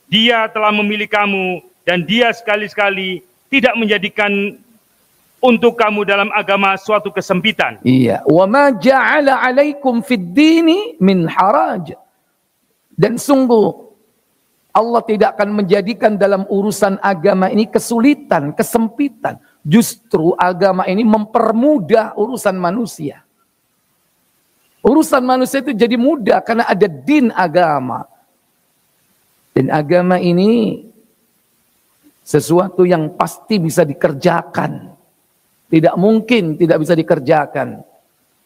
Dia telah memilih kamu dan dia sekali-sekali tidak menjadikan untuk kamu dalam agama suatu kesempitan. Iya, wa ma ja'ala 'alaikum fid dini min haraj. Dan sungguh Allah tidak akan menjadikan dalam urusan agama ini kesulitan, kesempitan. Justru agama ini mempermudah urusan manusia. Urusan manusia itu jadi mudah karena ada din agama. Dan agama ini sesuatu yang pasti bisa dikerjakan. Tidak mungkin tidak bisa dikerjakan.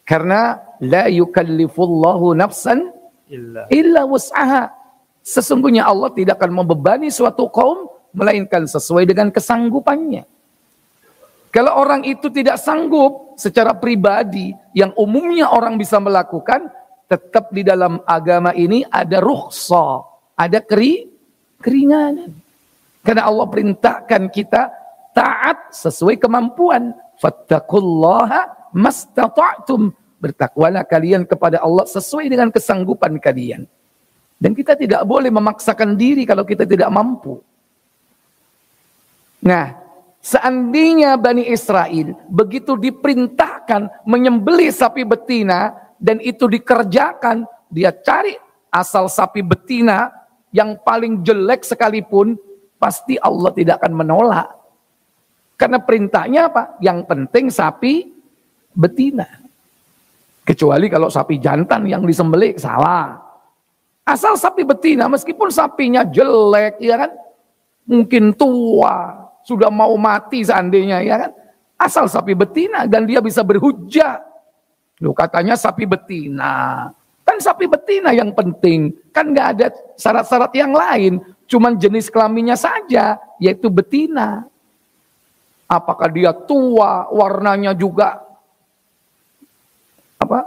Karena la yukallifullahu nafsan illa wus'aha. Sesungguhnya Allah tidak akan membebani suatu kaum melainkan sesuai dengan kesanggupannya. Kalau orang itu tidak sanggup secara pribadi yang umumnya orang bisa melakukan, tetap di dalam agama ini ada rukhsah, ada keringanan. Karena Allah perintahkan kita taat sesuai kemampuan. Fattaqullaha mastata'tum. Bertakwalah kalian kepada Allah sesuai dengan kesanggupan kalian. Dan kita tidak boleh memaksakan diri kalau kita tidak mampu. Nah, seandainya Bani Israel begitu diperintahkan menyembelih sapi betina dan itu dikerjakan, dia cari asal sapi betina yang paling jelek sekalipun, pasti Allah tidak akan menolak. Karena perintahnya apa? Yang penting sapi betina. Kecuali kalau sapi jantan yang disembelih, salah. Asal sapi betina, meskipun sapinya jelek, ya kan? Mungkin tua, sudah mau mati seandainya, ya kan? Asal sapi betina, dan dia bisa berhujjah. Loh, katanya sapi betina. Kan sapi betina yang penting. Kan nggak ada syarat-syarat yang lain. Cuman jenis kelaminnya saja, yaitu betina. Apakah dia tua, warnanya juga apa?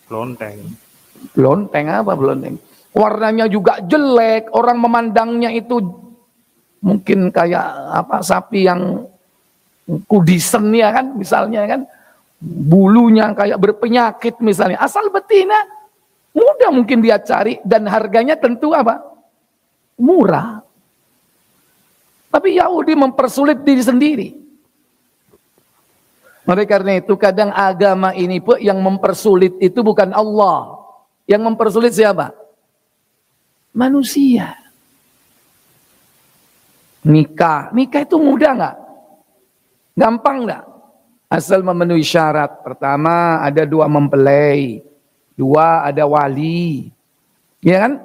Lonteng. Lonteng apa lonteng? Warnanya juga jelek, orang memandangnya itu mungkin kayak apa? Sapi yang kudisen ya kan, misalnya kan. Bulunya kayak berpenyakit misalnya. Asal betina, mudah mungkin dia cari dan harganya tentu apa? Murah. Tapi Yahudi mempersulit diri sendiri. Oleh karena itu kadang agama ini pun yang mempersulit itu bukan Allah. Yang mempersulit siapa? Manusia. Nikah itu mudah nggak? Gampang nggak? Asal memenuhi syarat. Pertama ada 2 mempelai. 2 ada wali. Ya kan?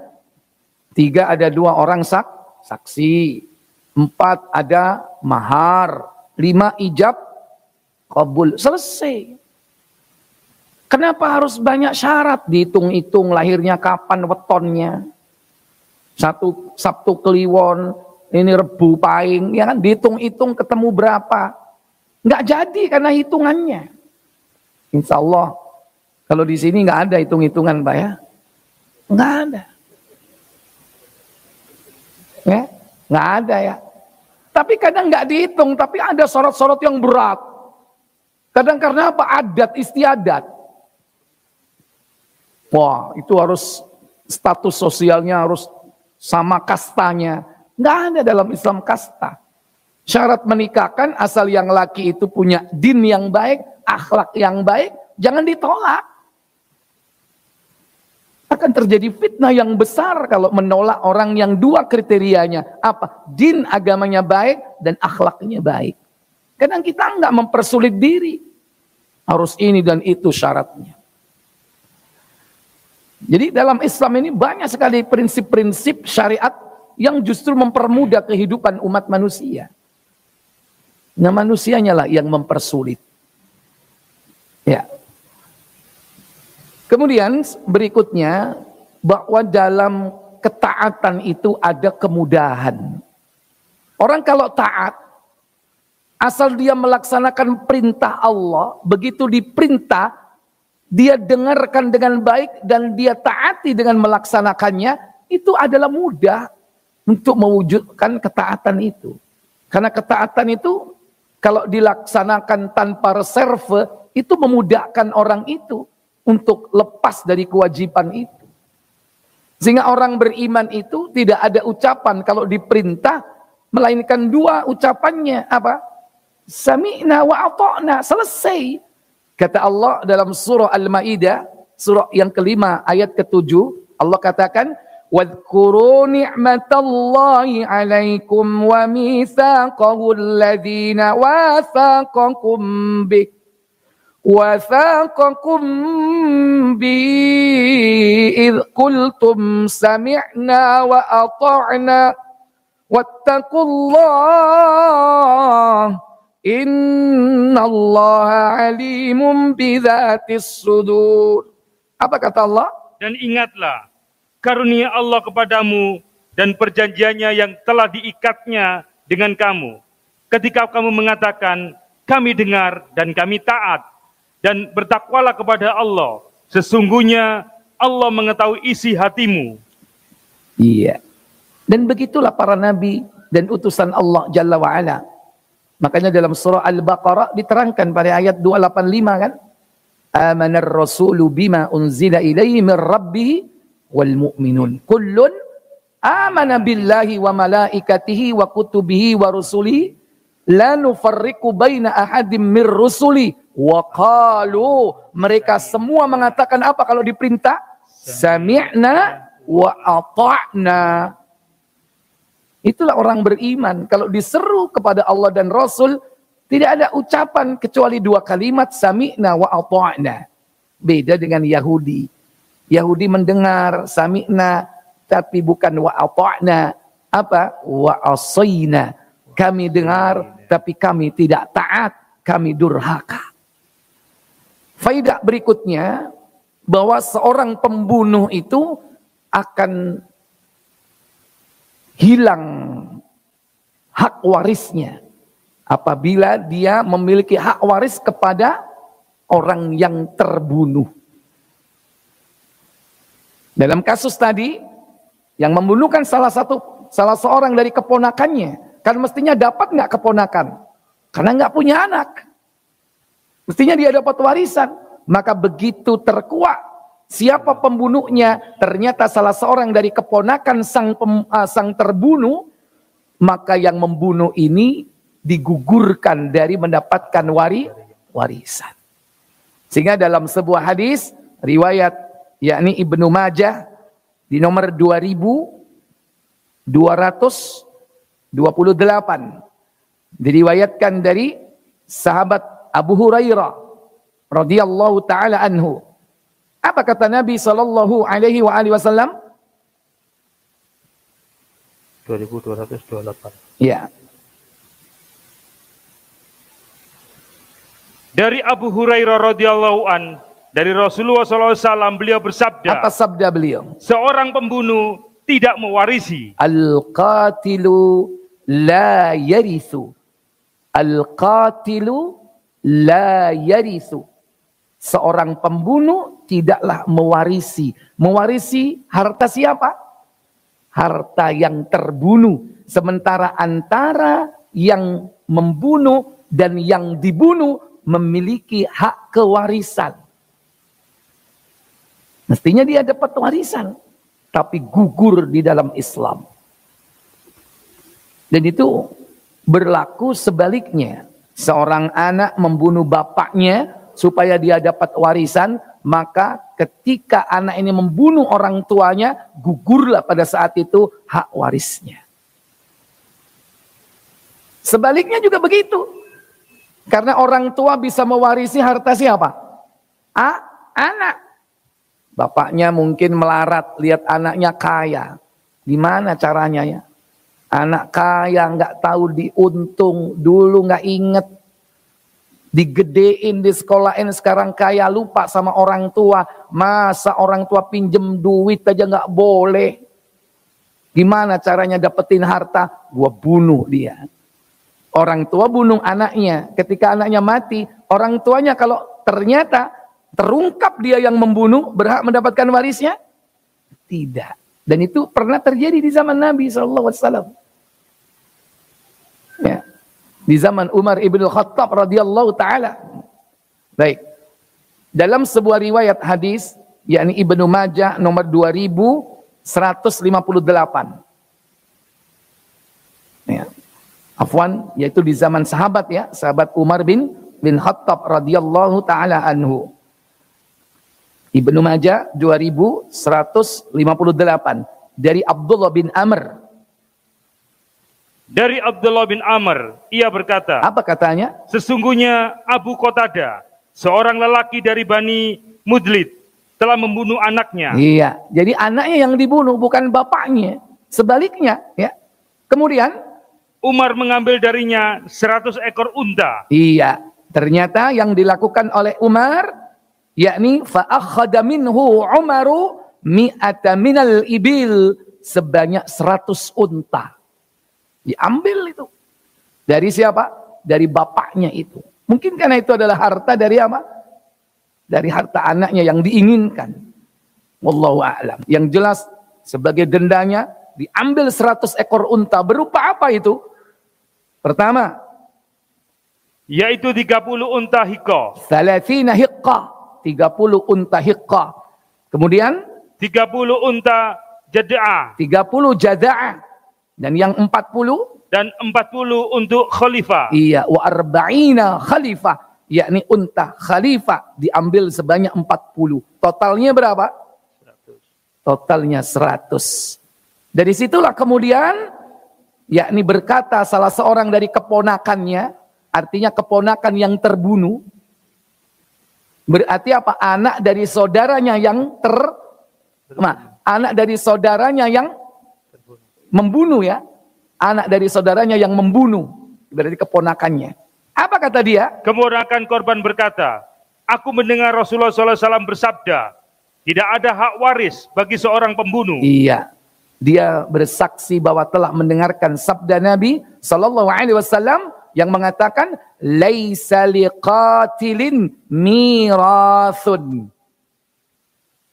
3 ada 2 orang saksi. 4 ada mahar. 5 ijab kabul. Selesai. Kenapa harus banyak syarat? Dihitung-hitung lahirnya kapan, wetonnya. Sabtu Kliwon, ini Rebu Pahing, ya kan? Dihitung-hitung ketemu berapa. Nggak jadi karena hitungannya. Insya Allah kalau di sini nggak ada hitung-hitungan, Pak ya. Nggak ada. Ya, nggak ada ya. Tapi kadang nggak dihitung, tapi ada sorot-sorot yang berat. Kadang karena apa? Adat istiadat. Wah, itu harus status sosialnya harus sama kastanya. Nggak ada dalam Islam kasta. Syarat menikahkan asal yang laki itu punya din yang baik, akhlak yang baik, jangan ditolak. Akan terjadi fitnah yang besar kalau menolak orang yang 2 kriterianya. Apa? Din agamanya baik dan akhlaknya baik. Kadang kita enggak mempersulit diri. Harus ini dan itu syaratnya. Jadi dalam Islam ini banyak sekali prinsip-prinsip syariat yang justru mempermudah kehidupan umat manusia. Nah, manusianya lah yang mempersulit. Ya. Kemudian berikutnya bahwa dalam ketaatan itu ada kemudahan. Orang kalau taat, asal dia melaksanakan perintah Allah, begitu diperintah, dia dengarkan dengan baik dan dia taati dengan melaksanakannya, itu adalah mudah untuk mewujudkan ketaatan itu. Karena ketaatan itu kalau dilaksanakan tanpa reserve, itu memudahkan orang itu untuk lepas dari kewajiban itu. Sehingga orang beriman itu tidak ada ucapan kalau diperintah, melainkan dua ucapannya. Apa? Sami'na wa ata'na. Selesai. Kata Allah dalam surah Al-Ma'idah, surah yang kelima ayat ke-7, Allah katakan, وَاذْكُرُوا نِعْمَةَ اللَّهِ عَلَيْكُمْ وَمِيثَاقَهُ الَّذِينَ وَاثَاقَكُمْ بِهِ إِذْ قُلْتُمْ سَمِعْنَا وَأَطَعْنَا وَاتَّقُوا اللَّهَ Innallaha alimun bidzatis sudur. Apa kata Allah? Dan ingatlah karunia Allah kepadamu dan perjanjiannya yang telah diikatnya dengan kamu. Ketika kamu mengatakan, kami dengar dan kami taat. Dan bertakwalah kepada Allah. Sesungguhnya Allah mengetahui isi hatimu. Iya. Dan begitulah para nabi dan utusan Allah Jalla wa'ala. Makanya dalam surah Al-Baqarah diterangkan pada ayat 285 kan. Amanar rasulu bima unzila ilaihi min rabbih wal mu'minun. Kullun amana billahi wa malaikatihi wa kutubihi wa rusulihi. La nufarriqu baina ahadim min rusuli. Wa qalu. Mereka semua mengatakan apa kalau diperintah? Sami'na wa ata'na. Itulah orang beriman. Kalau diseru kepada Allah dan Rasul, tidak ada ucapan kecuali dua kalimat, sami'na wa ata'na. Beda dengan Yahudi. Yahudi mendengar sami'na, tapi bukan wa ata'na. Apa? Wa asayna. Kami dengar, tapi kami tidak taat. Kami durhaka. Faidah berikutnya, bahwa seorang pembunuh itu akan hilang hak warisnya apabila dia memiliki hak waris kepada orang yang terbunuh. Dalam kasus tadi yang membunuhkan salah seorang dari keponakannya, kan mestinya dapat nggak keponakan? Karena nggak punya anak. Mestinya dia dapat warisan. Maka begitu terkuak siapa pembunuhnya, ternyata salah seorang dari keponakan sang terbunuh, maka yang membunuh ini digugurkan dari mendapatkan warisan. Sehingga dalam sebuah hadis riwayat yakni Ibnu Majah di nomor 2228 diriwayatkan dari sahabat Abu Hurairah radhiyallahu taala anhu. Apa kata Nabi sallallahu alaihi wasallam? 2228. Ya. Dari Abu Hurairah radhiyallahu an, dari Rasulullah sallallahu alaihi wasallam, beliau bersabda. Apa sabda beliau? Seorang pembunuh tidak mewarisi. Al-qatilu la yarithu. Al-qatilu la yarithu. Seorang pembunuh tidaklah mewarisi. Mewarisi harta siapa? Harta yang terbunuh. Sementara antara yang membunuh dan yang dibunuh memiliki hak kewarisan. Mestinya dia dapat warisan, tapi gugur di dalam Islam. Dan itu berlaku sebaliknya. Seorang anak membunuh bapaknya supaya dia dapat warisan, maka ketika anak ini membunuh orang tuanya, gugurlah pada saat itu hak warisnya. Sebaliknya juga begitu. Karena orang tua bisa mewarisi harta siapa? Anak. Bapaknya mungkin melarat, lihat anaknya kaya. Gimana caranya ya? Anak kaya nggak tahu diuntung, dulu nggak inget. Digedein, di sekolahin, sekarang kaya lupa sama orang tua. Masa orang tua pinjem duit aja nggak boleh? Gimana caranya dapetin harta? Gua bunuh dia. Orang tua bunuh anaknya. Ketika anaknya mati, orang tuanya kalau ternyata terungkap dia yang membunuh, berhak mendapatkan warisnya? Tidak. Dan itu pernah terjadi di zaman Nabi SAW. Ya. Di zaman Umar ibn Khattab radhiyallahu ta'ala. Baik. Dalam sebuah riwayat hadis, yakni Ibnu Majah nomor 2158. Ya. Afwan, yaitu di zaman sahabat ya, sahabat Umar bin Khattab radhiyallahu ta'ala anhu. Ibnu Majah 2158 dari Abdullah bin Amr. Dari Abdullah bin Amr, ia berkata, apa katanya? Sesungguhnya Abu Qatadah, seorang lelaki dari Bani Mudlid, telah membunuh anaknya. Iya, jadi anaknya yang dibunuh, bukan bapaknya. Sebaliknya, ya. Kemudian Umar mengambil darinya 100 ekor unta. Iya, ternyata yang dilakukan oleh Umar, yakni fa'akhadha minhu Umaru mi'ata minal ibil, sebanyak 100 unta. Diambil itu. Dari siapa? Dari bapaknya itu. Mungkin karena itu adalah harta dari apa? Dari harta anaknya yang diinginkan. Wallahu a'lam. Yang jelas sebagai dendanya diambil 100 ekor unta. Berupa apa itu? Pertama, yaitu 30 unta hiqah. 30 hiqah. 30 unta hiqah. Kemudian 30 unta jada'ah. 30 jada'ah. Dan yang 40 dan 40 untuk khalifah. Iya, wa arba'ina khalifah, yakni unta khalifah diambil sebanyak 40. Totalnya berapa? 100. Totalnya 100. Dari situlah kemudian yakni berkata salah seorang dari keponakannya, artinya keponakan yang terbunuh. Berarti apa? Anak dari saudaranya yang anak dari saudaranya yang membunuh ya. Anak dari saudaranya yang membunuh. Berarti keponakannya. Apa kata dia? Keponakan korban berkata, aku mendengar Rasulullah SAW bersabda, tidak ada hak waris bagi seorang pembunuh. Iya. Dia bersaksi bahwa telah mendengarkan sabda Nabi SAW yang mengatakan laisa liqatilin mirathun.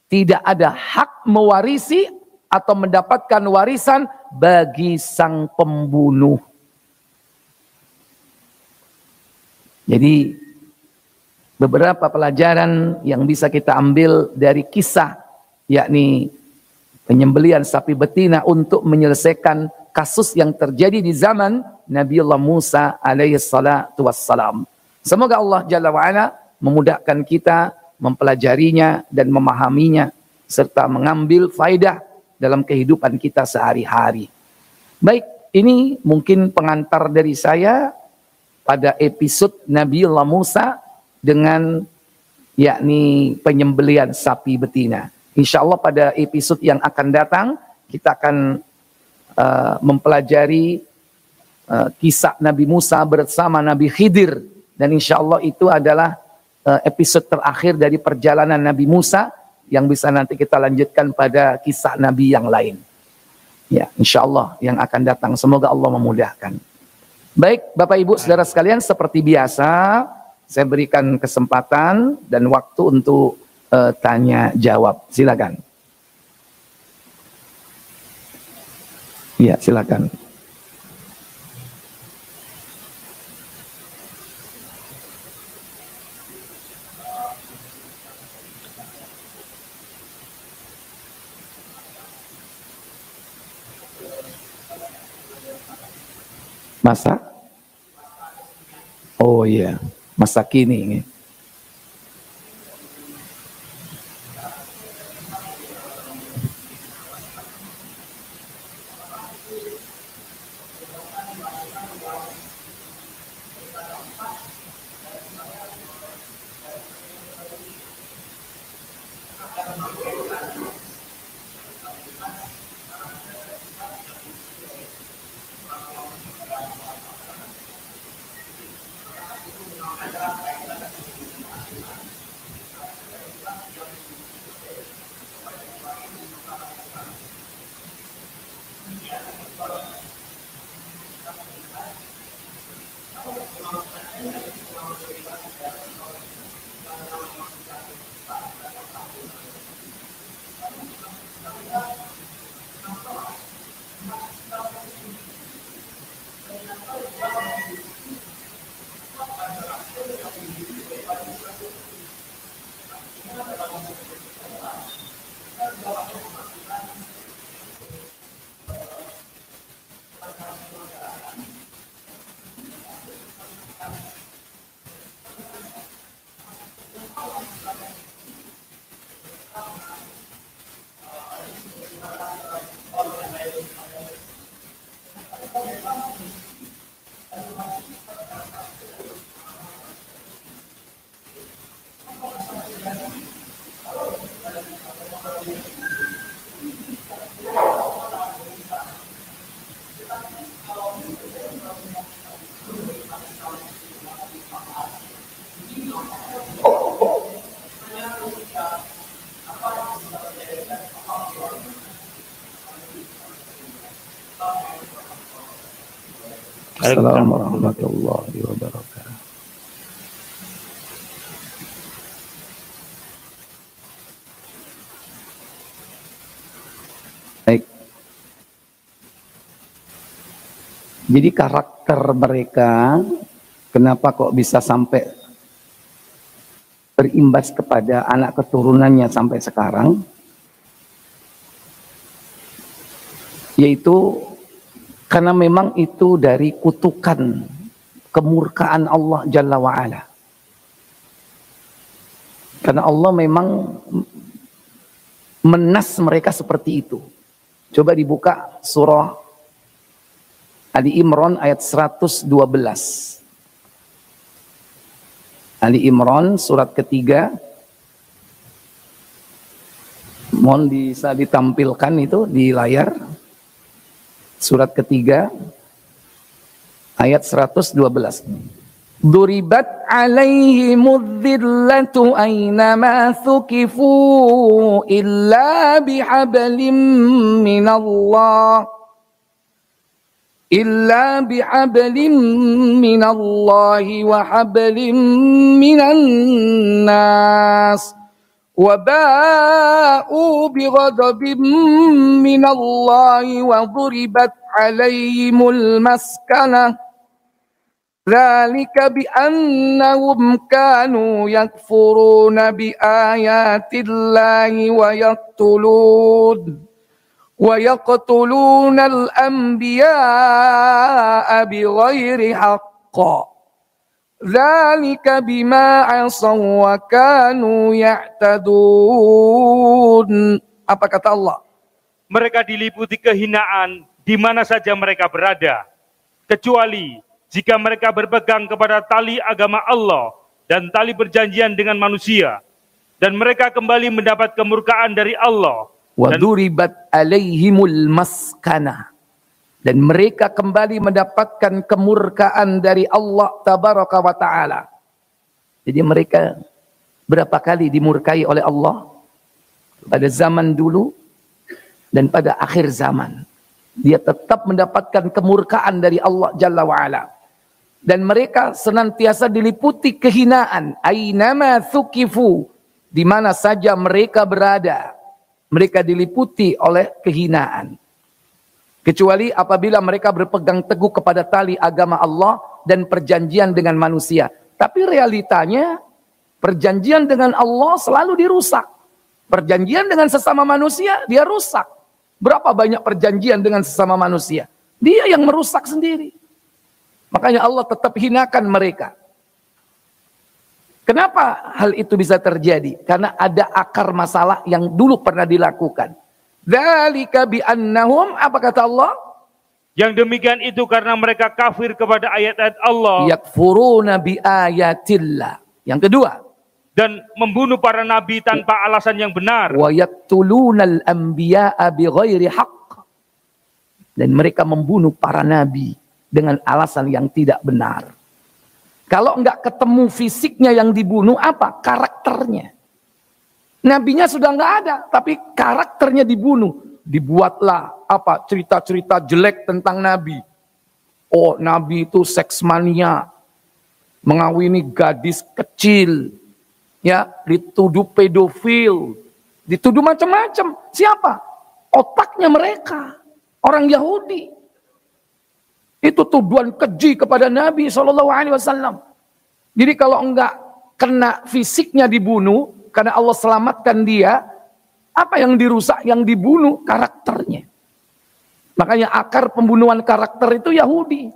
Tidak ada hak mewarisi atau mendapatkan warisan bagi sang pembunuh. Jadi beberapa pelajaran yang bisa kita ambil dari kisah, yakni penyembelihan sapi betina untuk menyelesaikan kasus yang terjadi di zaman Nabiullah Musa alaihi salatu wassalam. Semoga Allah Jalla wa'ala memudahkan kita mempelajarinya dan memahaminya serta mengambil faidah dalam kehidupan kita sehari-hari. Baik, ini mungkin pengantar dari saya pada episode Nabiullah Musa dengan yakni penyembelihan sapi betina. Insya Allah pada episode yang akan datang kita akan mempelajari kisah Nabi Musa bersama Nabi Khidir, dan insya Allah itu adalah episode terakhir dari perjalanan Nabi Musa yang bisa nanti kita lanjutkan pada kisah Nabi yang lain. Ya, insya Allah yang akan datang. Semoga Allah memudahkan. Baik, Bapak Ibu Saudara sekalian, seperti biasa saya berikan kesempatan dan waktu untuk tanya jawab. Silakan. Ya, silakan. Masa? Oh iya, masa kini. Assalamualaikum warahmatullahi wabarakatuh. Baik. Jadi karakter mereka, kenapa kok bisa sampai berimbas kepada anak keturunannya sampai sekarang? Yaitu karena memang itu dari kutukan kemurkaan Allah Jalla wa'ala. Karena Allah memang menas mereka seperti itu. Coba dibuka surah Ali Imran ayat 112. Ali Imran surat ketiga. Mohon bisa ditampilkan itu di layar. Surat ketiga ayat 112. Duribat alaihimudz dhillatu aynama thukifu illa bihablim minallahi wa hablim minan nas. وَبَاءُوا بِغَضَبٍ مِّنَ اللَّهِ وَضُرِبَتْ عَلَيْهِمُ الْمَسْكَنَةُ ذَلِكَ بِأَنَّهُمْ كَانُوا يَكْفُرُونَ بِآيَاتِ اللَّهِ وَيَقْتُلُونَ الْأَنْبِيَاءَ بِغَيْرِ حَقٍّ Dzalika bima asaw wa kanu ya'tadun. Apa kata Allah? Mereka diliputi kehinaan di mana saja mereka berada, kecuali jika mereka berpegang kepada tali agama Allah dan tali perjanjian dengan manusia, dan mereka kembali mendapat kemurkaan dari Allah. Wa duribat alaihimul maskana. Dan mereka kembali mendapatkan kemurkaan dari Allah Tabaraka wa Ta'ala. Jadi mereka berapa kali dimurkai oleh Allah? Pada zaman dulu dan pada akhir zaman. Dia tetap mendapatkan kemurkaan dari Allah Jalla wa'ala. Dan mereka senantiasa diliputi kehinaan. Ainama thukifu. Di mana saja mereka berada. Mereka diliputi oleh kehinaan. Kecuali apabila mereka berpegang teguh kepada tali agama Allah dan perjanjian dengan manusia. Tapi realitanya perjanjian dengan Allah selalu dirusak. Perjanjian dengan sesama manusia dia rusak. Berapa banyak perjanjian dengan sesama manusia? Dia yang merusak sendiri. Makanya Allah tetap hinakan mereka. Kenapa hal itu bisa terjadi? Karena ada akar masalah yang dulu pernah dilakukan. Dzalika bi annahum, apa kata Allah? Yang demikian itu karena mereka kafir kepada ayat-ayat Allah. Yakfuruna bi ayatillah. Yang kedua, dan membunuh para nabi tanpa alasan yang benar. Wa yaqtulunal anbiya'a bighairi haqq. Dan mereka membunuh para nabi dengan alasan yang tidak benar. Kalau enggak ketemu fisiknya yang dibunuh, apa? Karakternya. Nabinya sudah enggak ada, tapi karakternya dibunuh. Dibuatlah apa? Cerita-cerita jelek tentang nabi. Oh, nabi itu seksmania, mengawini gadis kecil, ya, dituduh pedofil, dituduh macam-macam. Siapa? Otaknya mereka, orang Yahudi. Itu tuduhan keji kepada Nabi SAW. Jadi kalau enggak kena fisiknya dibunuh, karena Allah selamatkan dia, apa yang dirusak, yang dibunuh karakternya. Makanya akar pembunuhan karakter itu Yahudi.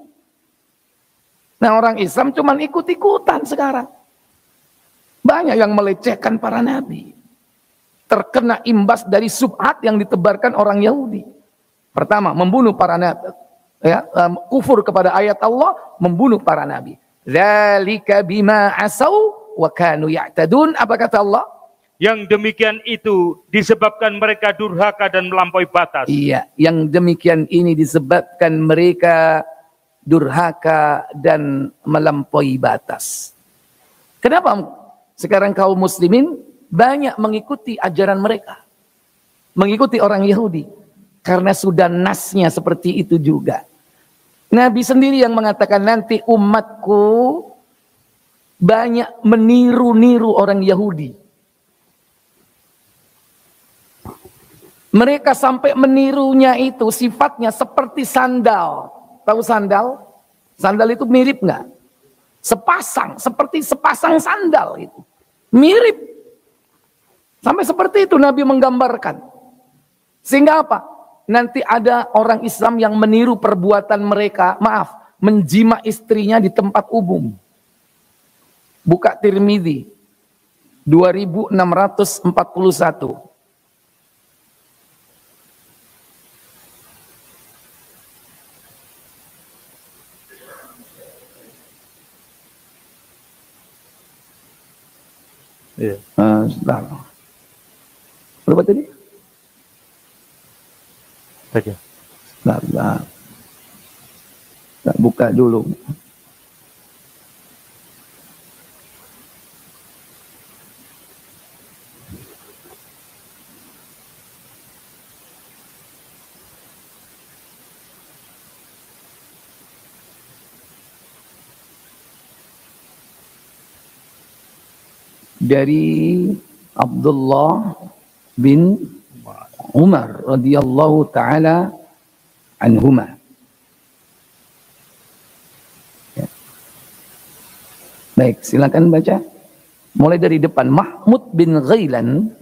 Nah, orang Islam cuman ikut-ikutan sekarang. Banyak yang melecehkan para nabi. terkena imbas dari subhat yang ditebarkan orang Yahudi. Pertama, membunuh para nabi, ya, kufur kepada ayat Allah, membunuh para nabi. Dzalika bima asau wa kanu ya'tadun. Apa kata Allah? Yang demikian itu disebabkan mereka durhaka dan melampaui batas. Iya, yang demikian ini disebabkan mereka durhaka dan melampaui batas. Kenapa sekarang kaum muslimin banyak mengikuti ajaran mereka? Mengikuti orang Yahudi. Karena sudah nasnya seperti itu juga. Nabi sendiri yang mengatakan nanti umatku banyak meniru-niru orang Yahudi. Mereka sampai menirunya itu sifatnya seperti sandal. Tahu sandal? Sandal itu mirip nggak? Sepasang, seperti sepasang sandal itu. Mirip. Sampai seperti itu Nabi menggambarkan. Sehingga apa? Nanti ada orang Islam yang meniru perbuatan mereka, menjima istrinya di tempat umum. Buka Tirmidzi 2641. Iya. Sebentar. Berapa tadi? Saja. Sebentar. Tak buka dulu. Dari Abdullah bin Umar radhiyallahu taala anhuma. Ya. Baik, silakan baca. Mulai dari depan. Mahmud bin Ghailan.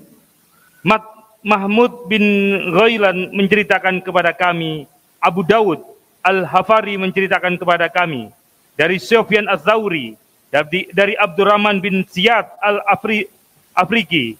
Mahmud bin Ghailan menceritakan kepada kami, Abu Dawud Al-Hafari menceritakan kepada kami, dari Sufyan Az-Zawri, dari Abdurrahman bin Ziyad Al-Afriki,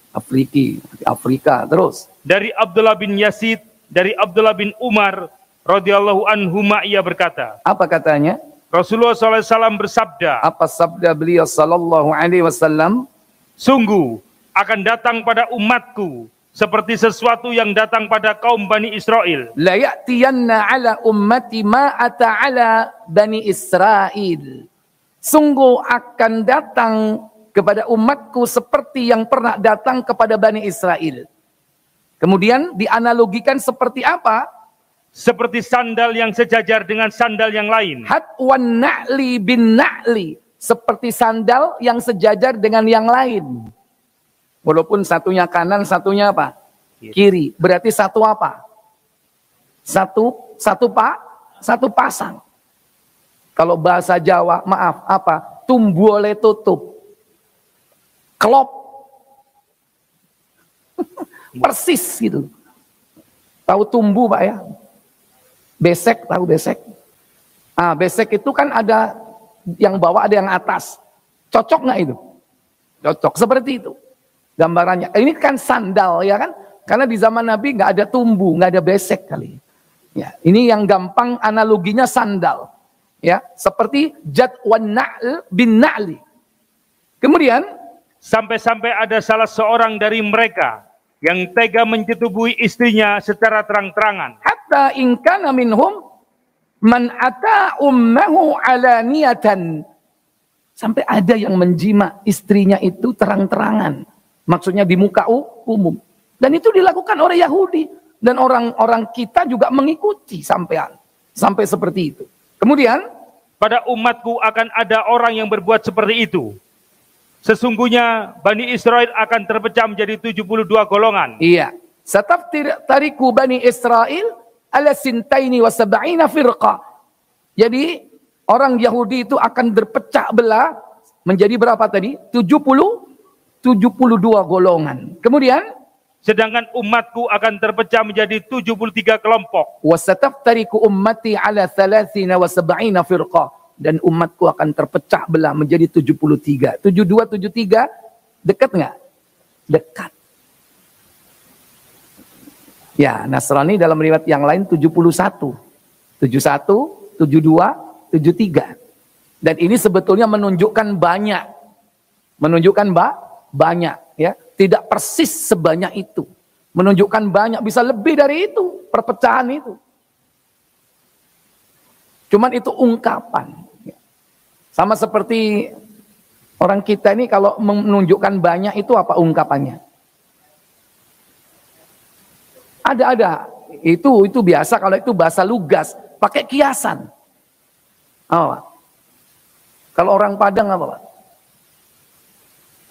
Afrika, terus. Dari Abdullah bin Yazid, dari Abdullah bin Umar radhiyallahu anhuma, ia berkata. Apa katanya? Rasulullah SAW bersabda. Apa sabda beliau sallallahu alaihi wasallam? Sungguh akan datang pada umatku seperti sesuatu yang datang pada kaum Bani Israel. La ya'tiyanna ala ummati ma ata ala Bani Israel. Sungguh akan datang kepada umatku seperti yang pernah datang kepada Bani Israel. Kemudian dianalogikan seperti apa? Seperti sandal yang sejajar dengan sandal yang lain. Hatwan na'li bin na'li. Seperti sandal yang sejajar dengan yang lain. Walaupun satunya kanan, satunya apa? Kiri. Berarti satu apa? Satu pasang. Kalau bahasa Jawa, tumbuh oleh tutup. Klop. Persis gitu. Tahu tumbuh Pak ya? Besek, tahu besek? Besek itu kan ada yang bawah, ada yang atas. Cocok nggak itu? Cocok, seperti itu. Gambarannya. Ini kan sandal ya kan? Karena di zaman Nabi nggak ada tumbuh, nggak ada besek kali. Ya, ini yang gampang analoginya sandal. Ya, seperti jad wan na'l bin na'li. Kemudian sampai-sampai ada salah seorang dari mereka yang tega menyetubuhi istrinya secara terang-terangan. Hatta in kana minhum man ata ummahu alaniyatan. Sampai ada yang menjima istrinya itu terang-terangan. Maksudnya di muka umum. Dan itu dilakukan oleh Yahudi. Dan orang-orang kita juga mengikuti sampai seperti itu. Kemudian, pada umatku akan ada orang yang berbuat seperti itu. Sesungguhnya Bani Israel akan terpecah menjadi 72 golongan. Iya. Tariku Bani Israel ala sintaini wa sab'ina firqa. Jadi orang Yahudi itu akan berpecah belah menjadi berapa tadi? 72 golongan. Kemudian sedangkan umatku akan terpecah menjadi 73 kelompok. Wasataftariku ummati ala 30 wa sab'ina firqa. Dan umatku akan terpecah belah menjadi 73. 72, 73 dekat nggak? Dekat. Ya, Nasrani dalam riwayat yang lain 71. 71, 72, 73. Dan ini sebetulnya menunjukkan banyak. Menunjukkan banyak, ya. Tidak persis sebanyak itu. Menunjukkan banyak, bisa lebih dari itu, perpecahan itu. Cuman itu ungkapan. Sama seperti orang kita ini kalau menunjukkan banyak itu apa ungkapannya? Ada. Itu biasa kalau itu bahasa lugas, pakai kiasan. Oh. Kalau orang Padang apa, Pak?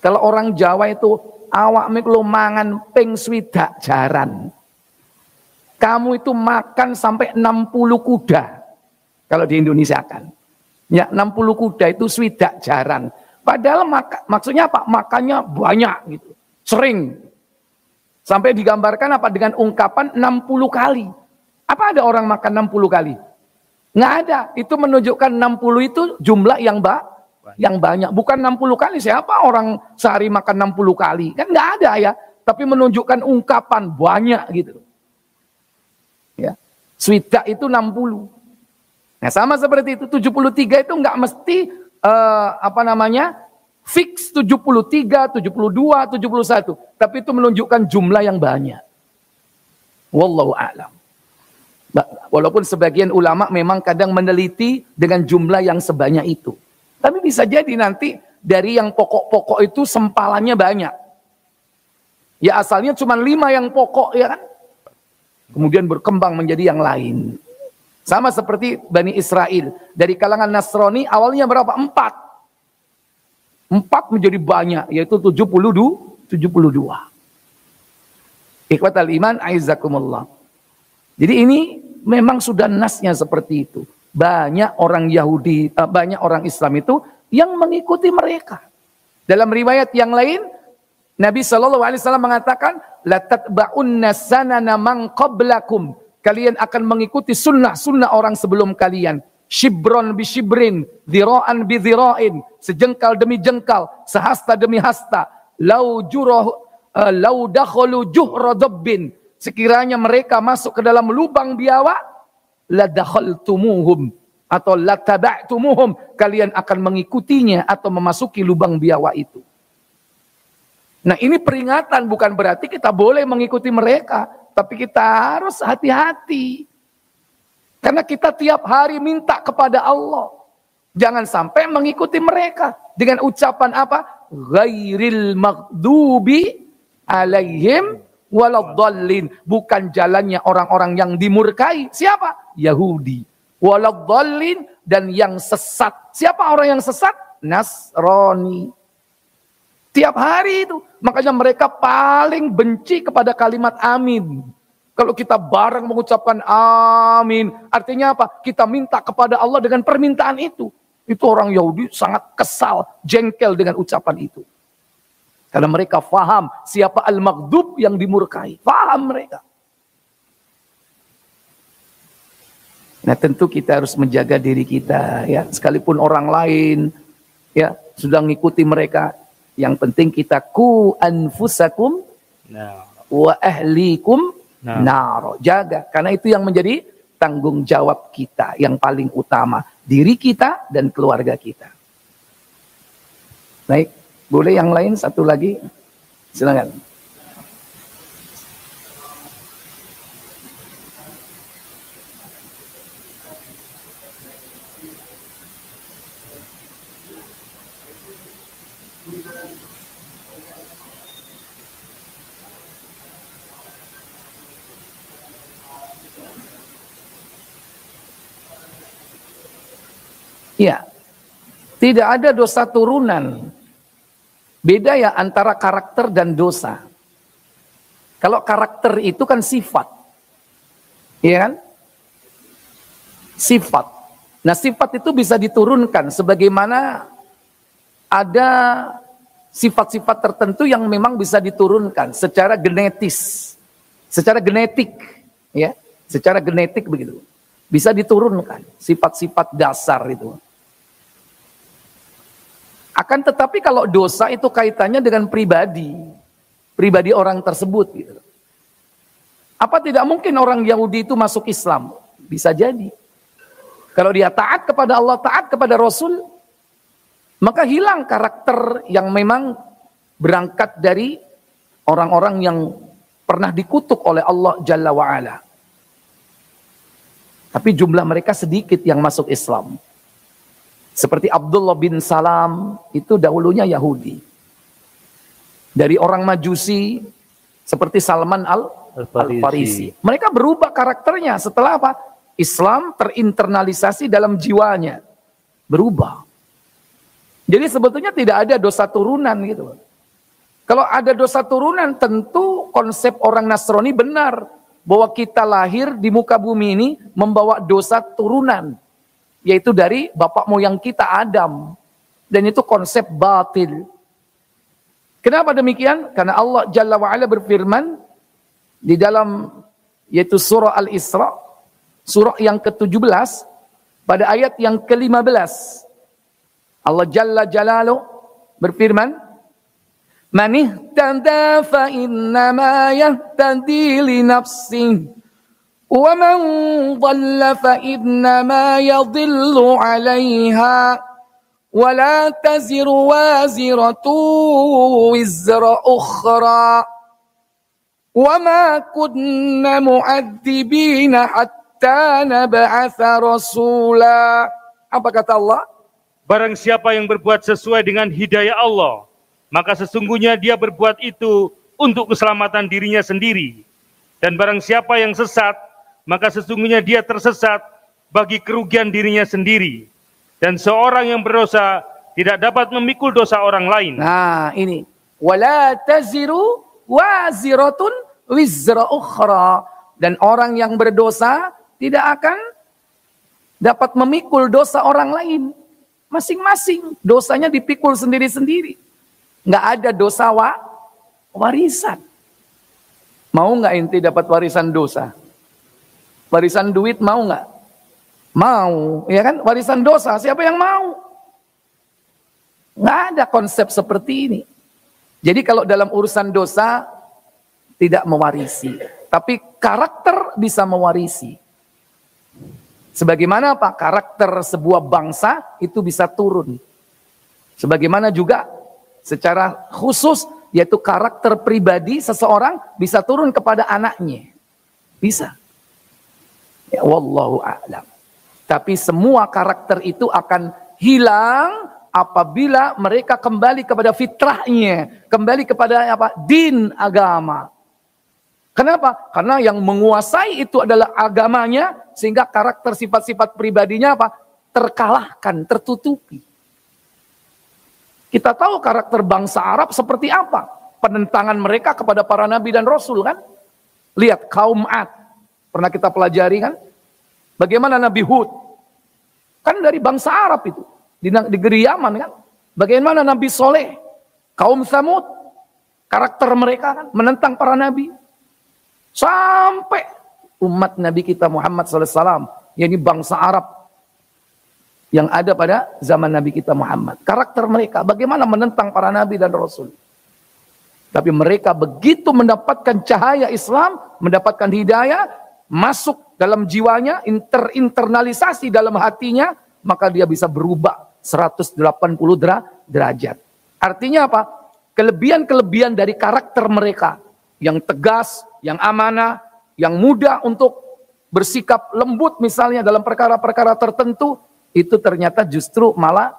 Kalau orang Jawa itu awak miklo mangan ping swidak jaran. Kamu itu makan sampai 60 kuda. Kalau di Indonesia kan. Ya, 60 kuda itu swidak jaran. Padahal maksudnya apa? Makannya banyak gitu. Sering. Sampai digambarkan apa? Dengan ungkapan 60 kali. Apa ada orang makan 60 kali? Nggak ada. Itu menunjukkan 60 itu jumlah yang banyak. Bukan 60 kali. Siapa orang sehari makan 60 kali? Kan nggak ada ya. Tapi menunjukkan ungkapan banyak gitu. Ya. Swidak itu 60. Nah sama seperti itu, 73 itu nggak mesti fix 73, 72, 71. Tapi itu menunjukkan jumlah yang banyak. Wallahu a'lam. Walaupun sebagian ulama memang kadang meneliti dengan jumlah yang sebanyak itu. Tapi bisa jadi nanti dari yang pokok-pokok itu sempalannya banyak. Ya asalnya cuma 5 yang pokok ya kan. Kemudian berkembang menjadi yang lain. Sama seperti Bani Israel. Dari kalangan Nasrani awalnya berapa? 4. 4 menjadi banyak. Yaitu 72. Ikhwatal iman aizakumullah. Jadi ini memang sudah nasnya seperti itu. Banyak orang Yahudi, banyak orang Islam itu yang mengikuti mereka. Dalam riwayat yang lain, Nabi SAW mengatakan, la tatba'unna sanana man qablakum. Kalian akan mengikuti sunnah orang sebelum kalian. Shibron bi shibrin, dhira'an bi dhira'in, sejengkal demi jengkal, sehasta demi hasta. Lau dakhalu juhra dabbin, sekiranya mereka masuk ke dalam lubang biawak, la dakhaltumuhum atau la taba'tumuhum, kalian akan mengikutinya atau memasuki lubang biawak itu. Nah, ini peringatan, bukan berarti kita boleh mengikuti mereka. Tapi kita harus hati-hati. Karena kita tiap hari minta kepada Allah. Jangan sampai mengikuti mereka. Dengan ucapan apa? Ghairil maghdubi alaihim waladdallin. Bukan jalannya orang-orang yang dimurkai. Siapa? Yahudi. Waladdallin, dan yang sesat. Siapa orang yang sesat? Nasrani. Tiap hari itu. Makanya mereka paling benci kepada kalimat amin. Kalau kita bareng mengucapkan amin. Artinya apa? Kita minta kepada Allah dengan permintaan itu. Itu orang Yahudi sangat kesal, jengkel dengan ucapan itu. Karena mereka faham siapa al-maghdub yang dimurkai. Faham mereka. Nah tentu kita harus menjaga diri kita. Ya, sekalipun orang lain ya sudah mengikuti mereka. Yang penting kita ku anfusakum wa ahlikum nar. Jaga, karena itu yang menjadi tanggung jawab kita yang paling utama, diri kita dan keluarga kita. Baik, boleh yang lain satu lagi? Silakan. Ya, tidak ada dosa turunan. Beda ya antara karakter dan dosa. Kalau karakter itu kan sifat. Iya kan? Sifat. Nah sifat itu bisa diturunkan. Sebagaimana ada sifat-sifat tertentu yang memang bisa diturunkan secara genetis. Secara genetik. Ya, secara genetik begitu. Bisa diturunkan sifat-sifat dasar itu. Akan tetapi kalau dosa itu kaitannya dengan pribadi orang tersebut gitu. Apa tidak mungkin orang Yahudi itu masuk Islam? Bisa jadi. Kalau dia taat kepada Allah, taat kepada Rasul, maka hilang karakter yang memang berangkat dari orang-orang yang pernah dikutuk oleh Allah Jalla wa'ala. Tapi jumlah mereka sedikit yang masuk Islam. Seperti Abdullah bin Salam, itu dahulunya Yahudi. Dari orang Majusi, seperti Salman Al-Farisi. Mereka berubah karakternya setelah apa? Islam terinternalisasi dalam jiwanya. Berubah. Jadi sebetulnya tidak ada dosa turunan gitu. Kalau ada dosa turunan, tentu konsep orang Nasrani benar. Bahwa kita lahir di muka bumi ini membawa dosa turunan. Yaitu dari bapak moyang kita Adam. Dan itu konsep batil. Kenapa demikian? Karena Allah Jalla wa'ala berfirman di dalam yaitu surah Al-Isra, surah yang ke-17 pada ayat yang ke-15. Allah Jalla Jalaluhu berfirman, "Man ihtada fa innama yahtadi li nafsihi wa man dhalla fa innama yadhillu 'alayha wa la taziru waziratu wizra ukhra wa ma kunna mu'adzibina hatta nab'atha rasula." Apa kata Allah? Barang siapa yang berbuat sesuai dengan hidayah Allah, maka sesungguhnya dia berbuat itu untuk keselamatan dirinya sendiri. Dan barang siapa yang sesat, maka sesungguhnya dia tersesat bagi kerugian dirinya sendiri. Dan seorang yang berdosa tidak dapat memikul dosa orang lain. Nah ini. Wala taziru waziratun wizra ukhra. Dan orang yang berdosa tidak akan dapat memikul dosa orang lain. Masing-masing dosanya dipikul sendiri-sendiri. Nggak ada dosa warisan. Mau nggak inti dapat warisan dosa? Warisan duit mau nggak? Mau, ya kan? Warisan dosa, siapa yang mau? Nggak ada konsep seperti ini. Jadi kalau dalam urusan dosa tidak mewarisi, tapi karakter bisa mewarisi. Sebagaimana apa? Karakter sebuah bangsa itu bisa turun. Sebagaimana juga secara khusus yaitu karakter pribadi seseorang bisa turun kepada anaknya. Bisa. Ya wallahu a'lam. Tapi semua karakter itu akan hilang apabila mereka kembali kepada fitrahnya, kembali kepada apa? Din agama. Kenapa? Karena yang menguasai itu adalah agamanya, sehingga karakter sifat-sifat pribadinya apa? Terkalahkan, tertutupi. Kita tahu karakter bangsa Arab seperti apa. Penentangan mereka kepada para nabi dan rasul kan. Lihat kaum Ad. Pernah kita pelajari kan. Bagaimana Nabi Hud. Kan dari bangsa Arab itu. Di negeri Yaman kan. Bagaimana Nabi Soleh. Kaum Tsamud. Karakter mereka kan. Menentang para nabi. Sampai umat Nabi kita Muhammad SAW. Yang ini bangsa Arab. Yang ada pada zaman Nabi kita Muhammad. Karakter mereka bagaimana menentang para nabi dan rasul. Tapi mereka begitu mendapatkan cahaya Islam, mendapatkan hidayah, masuk dalam jiwanya, internalisasi dalam hatinya, maka dia bisa berubah 180 derajat. Artinya apa? Kelebihan-kelebihan dari karakter mereka. Yang tegas, yang amanah, yang mudah untuk bersikap lembut misalnya dalam perkara-perkara tertentu, itu ternyata justru malah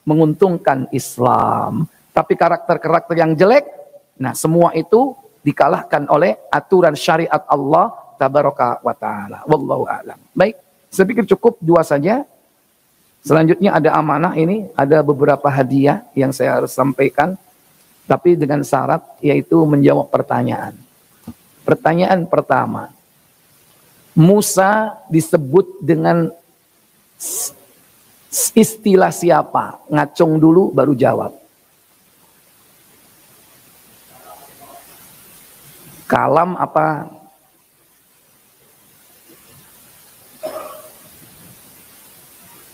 menguntungkan Islam. Tapi karakter-karakter yang jelek, nah semua itu dikalahkan oleh aturan syariat Allah tabaraka wa ta'ala. Wallahu a'lam. Baik, saya pikir cukup dua saja. Selanjutnya ada amanah ini, ada beberapa hadiah yang saya harus sampaikan. Tapi dengan syarat yaitu menjawab pertanyaan. Pertanyaan pertama, Musa disebut dengan istilah siapa? Ngacung dulu baru jawab. Kalam apa?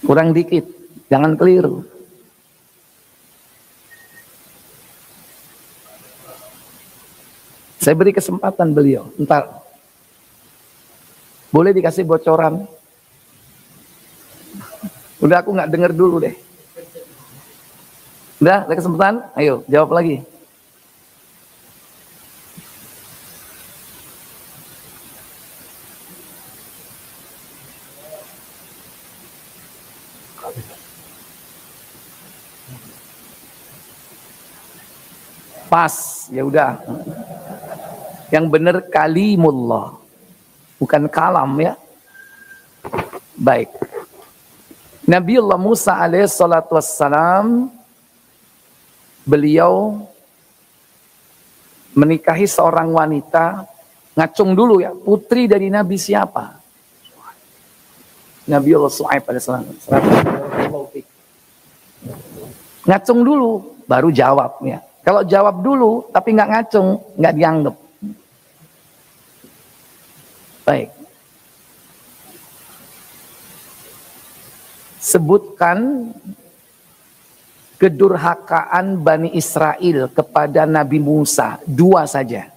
Kurang dikit, jangan keliru. Saya beri kesempatan beliau. Entar Boleh dikasih bocoran? Udah aku nggak denger dulu deh. Udah, ada kesempatan? Ayo, jawab lagi. Pas, ya udah. Yang benar kalimullah, bukan kalam ya. Baik. Nabiullah Musa alaihissalatu wassalam, beliau menikahi seorang wanita, ngacung dulu ya, putri dari Nabi siapa? Nabiullah Shu'aib alaihissalam. Ngacung dulu, baru jawab ya. Kalau jawab dulu tapi nggak ngacung, nggak dianggap. Baik. Sebutkan kedurhakaan Bani Israel kepada Nabi Musa, 2 saja.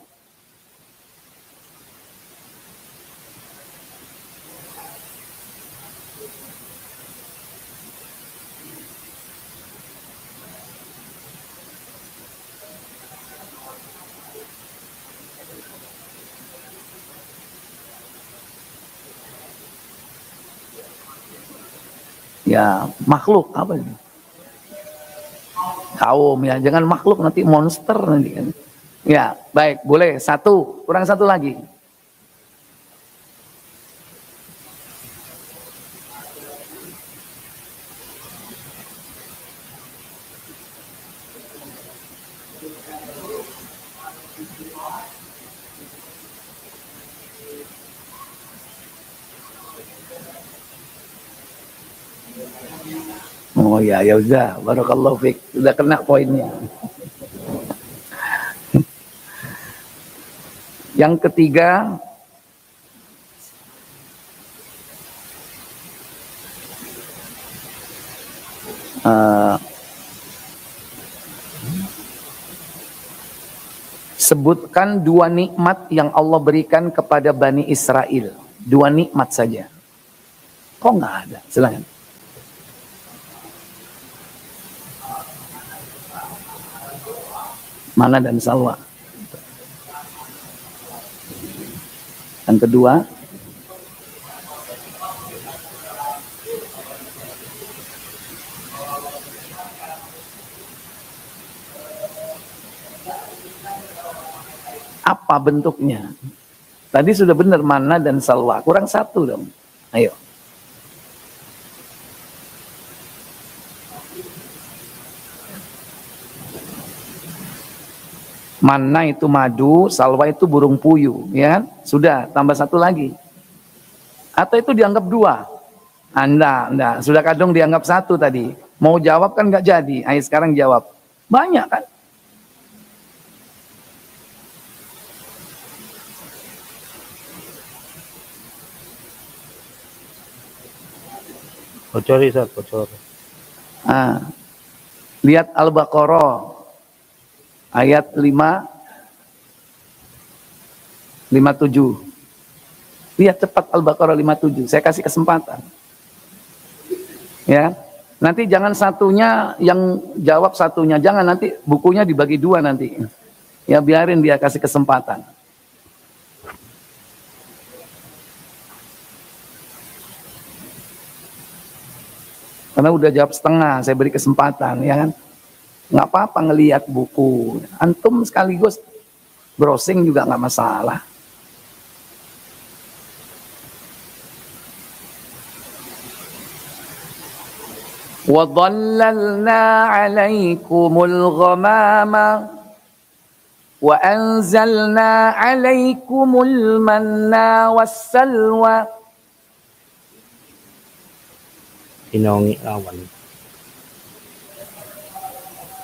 Ya, makhluk apa ini? Kaum ya, jangan makhluk nanti monster nanti kan. Ya, baik, boleh 1, kurang 1 lagi. Oh ya, ya udah, barakallahu fiik, udah kena poinnya. Yang ketiga, sebutkan 2 nikmat yang Allah berikan kepada Bani Israel. 2 nikmat saja. Kok nggak ada? Silakan. Mana dan salwa. Yang kedua, apa bentuknya? Tadi sudah benar mana dan salwa, kurang 1 dong. Ayo. Mana itu madu, salwa itu burung puyuh, ya kan? Sudah, tambah 1 lagi. Atau itu dianggap 2? Anda, sudah kadang dianggap 1 tadi. Mau jawab kan nggak jadi. Ayo sekarang jawab. Banyak kan? Bocor Ustaz, bocor. Lihat Al-Baqarah ayat 57. Lihat cepat Al-Baqarah 57. Saya kasih kesempatan. Ya. Nanti jangan satunya yang jawab satunya. Jangan, nanti bukunya dibagi 2 nanti. Ya biarin dia kasih kesempatan. Karena udah jawab setengah, saya beri kesempatan, ya kan? Nggak apa-apa ngelihat buku. Antum sekaligus browsing juga nggak masalah. Wa dhallalna 'alaikumul ghamama wa anzalna 'alaikumul manna wassalwa. Inongi awan.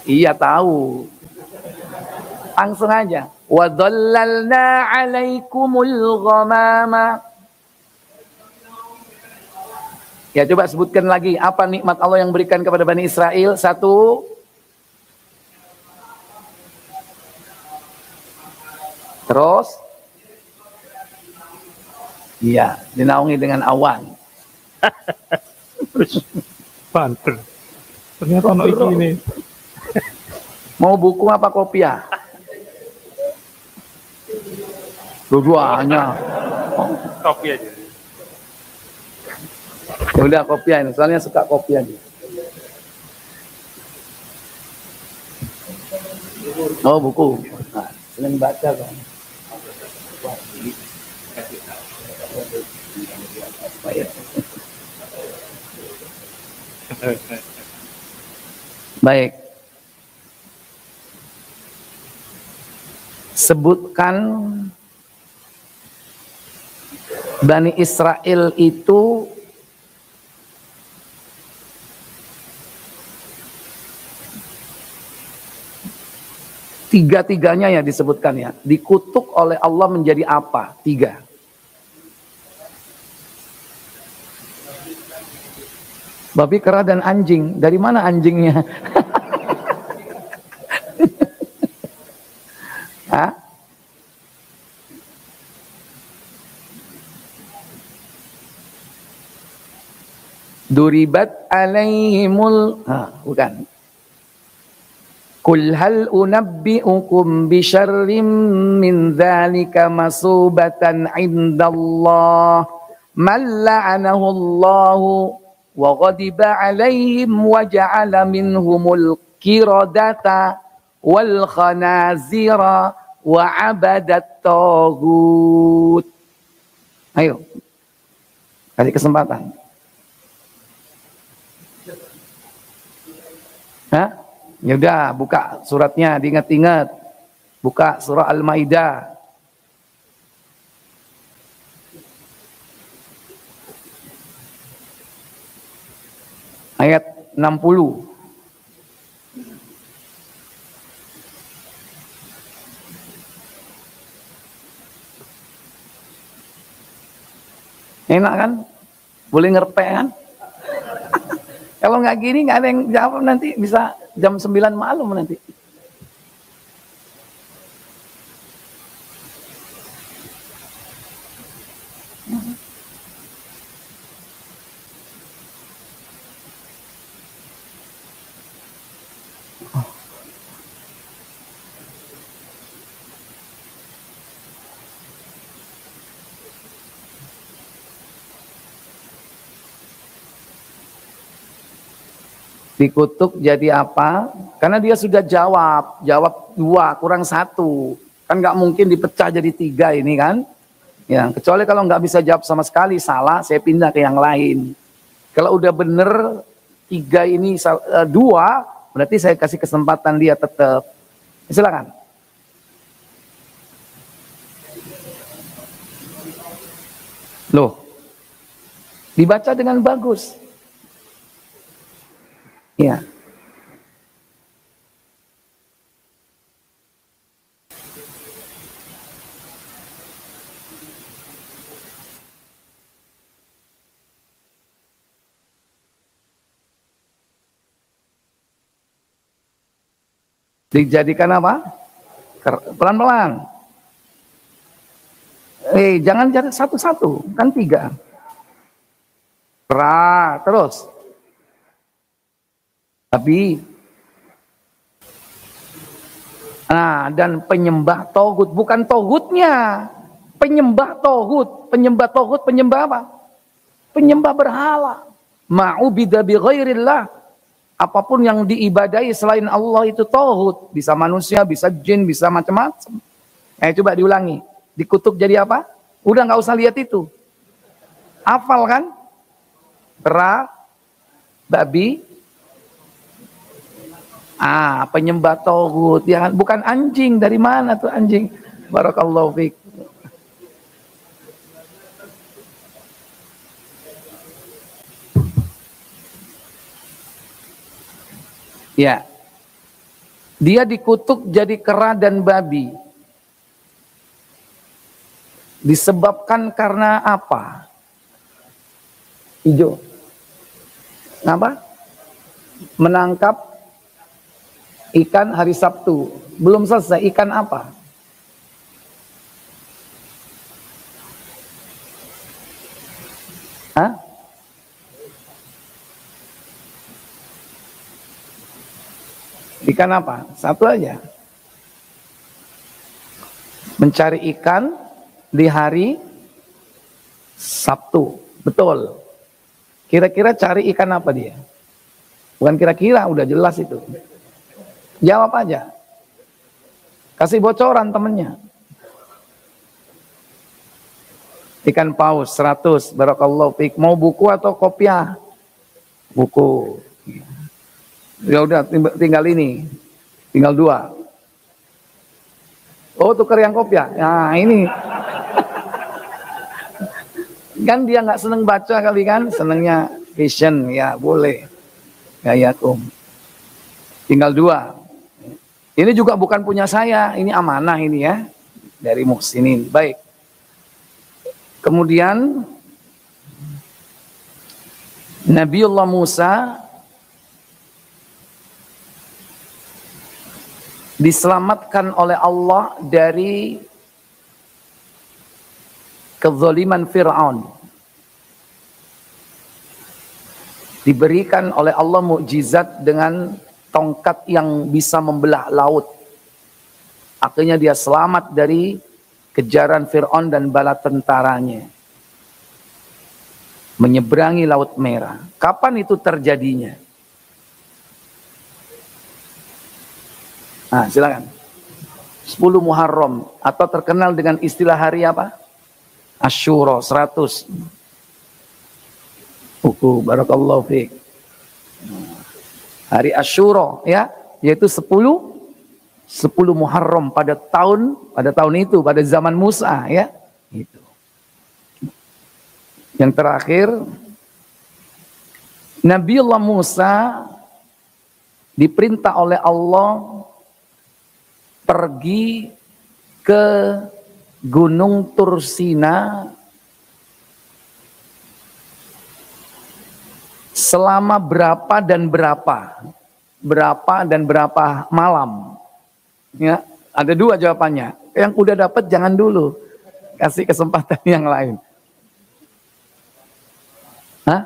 Iya tahu. Langsung aja. Wa dhallalna 'alaikumul ghamama. Ya coba sebutkan lagi apa nikmat Allah yang berikan kepada Bani Israel. 1. Terus Iya, dinaungi dengan awan. Banter. Ternyata ono iki ini. Mau buku apa kopiah? Dua-duanya. Kopi aja. Ya udah kopiah ini, soalnya suka kopiah dia. Oh buku. Nah, sering baca kan. Baik. Sebutkan Bani Israel itu tiga-tiganya ya disebutkan ya. Dikutuk oleh Allah menjadi apa? 3. Babi, kera, dan anjing. Dari mana anjingnya? Hah? Duribat alaihimul, bukan. Qul hal unabbi'ukum bi syarrim min dzalika masubatan 'indallah man la'anahu Allahu wa ghadiba alaihim wa ja'ala minhumul qiradata wal khanazira wa 'abadat taghut. Ayo. Kasih kesempatan. Hah? Ya udah, buka suratnya, diingat-ingat. Buka surah Al-Maidah. Ayat 60. Enak kan? Boleh ngerpe kan? Kalau nggak gini nggak ada yang jawab, nanti bisa jam 9 malam nanti. Dikutuk jadi apa? Karena dia sudah jawab 2 kurang 1, kan nggak mungkin dipecah jadi 3 ini kan? Ya, kecuali kalau nggak bisa jawab sama sekali, salah, saya pindah ke yang lain. Kalau udah bener 3 ini 2, berarti saya kasih kesempatan dia tetap. Silakan. Loh, dibaca dengan bagus. Ya. Dijadikan apa? Pelan-pelan. Jangan jadi satu-satu, kan 3. Terus. Tapi, dan penyembah tohut, bukan tohutnya, penyembah tohut, penyembah apa? Penyembah berhala. Ma'ubida bi ghairillah, apapun yang diibadahi selain Allah itu tohut, bisa manusia, bisa jin, bisa macam-macam. Coba diulangi, dikutuk jadi apa? Udah nggak usah lihat itu, hafal kan? Kera, babi, penyembah tohut, ya kan? Bukan anjing, dari mana tuh anjing? Barakallahu fiik. Ya, dia dikutuk jadi kera dan babi. Disebabkan karena apa? Hijau. Apa? Menangkap ikan hari Sabtu. Belum selesai, ikan apa? Hah? Ikan apa? Satu aja. Mencari ikan di hari Sabtu. Betul. Kira-kira cari ikan apa dia? Bukan kira-kira, udah jelas itu. Jawab aja. Kasih bocoran temennya. Ikan paus 100, barakallahu fiik. Mau buku atau kopiah? Buku. Ya udah, tinggal ini. Tinggal 2. Oh, tukar yang kopiah. Nah, ini. Kan dia nggak seneng baca kali kan, senengnya fashion, ya boleh. Gayakum. Tinggal 2. Ini juga bukan punya saya, ini amanah ini ya. Dari Muhsinin. Baik. Kemudian Nabiullah Musa diselamatkan oleh Allah dari kezaliman Fir'aun. Diberikan oleh Allah mukjizat dengan tongkat yang bisa membelah laut. Akhirnya dia selamat dari kejaran Fir'aun dan bala tentaranya. Menyeberangi Laut Merah. Kapan itu terjadinya? Nah, silakan. 10 Muharram atau terkenal dengan istilah hari apa? Asyura 100. Barakallahu fiik. Hari Asyura ya, yaitu 10 Muharram pada tahun itu, pada zaman Musa ya. Itu. Yang terakhir, Nabiullah Musa diperintah oleh Allah pergi ke Gunung Tursina selama berapa dan berapa malam. Ya, ada 2 jawabannya. Yang udah dapat jangan dulu, kasih kesempatan yang lain. Hah?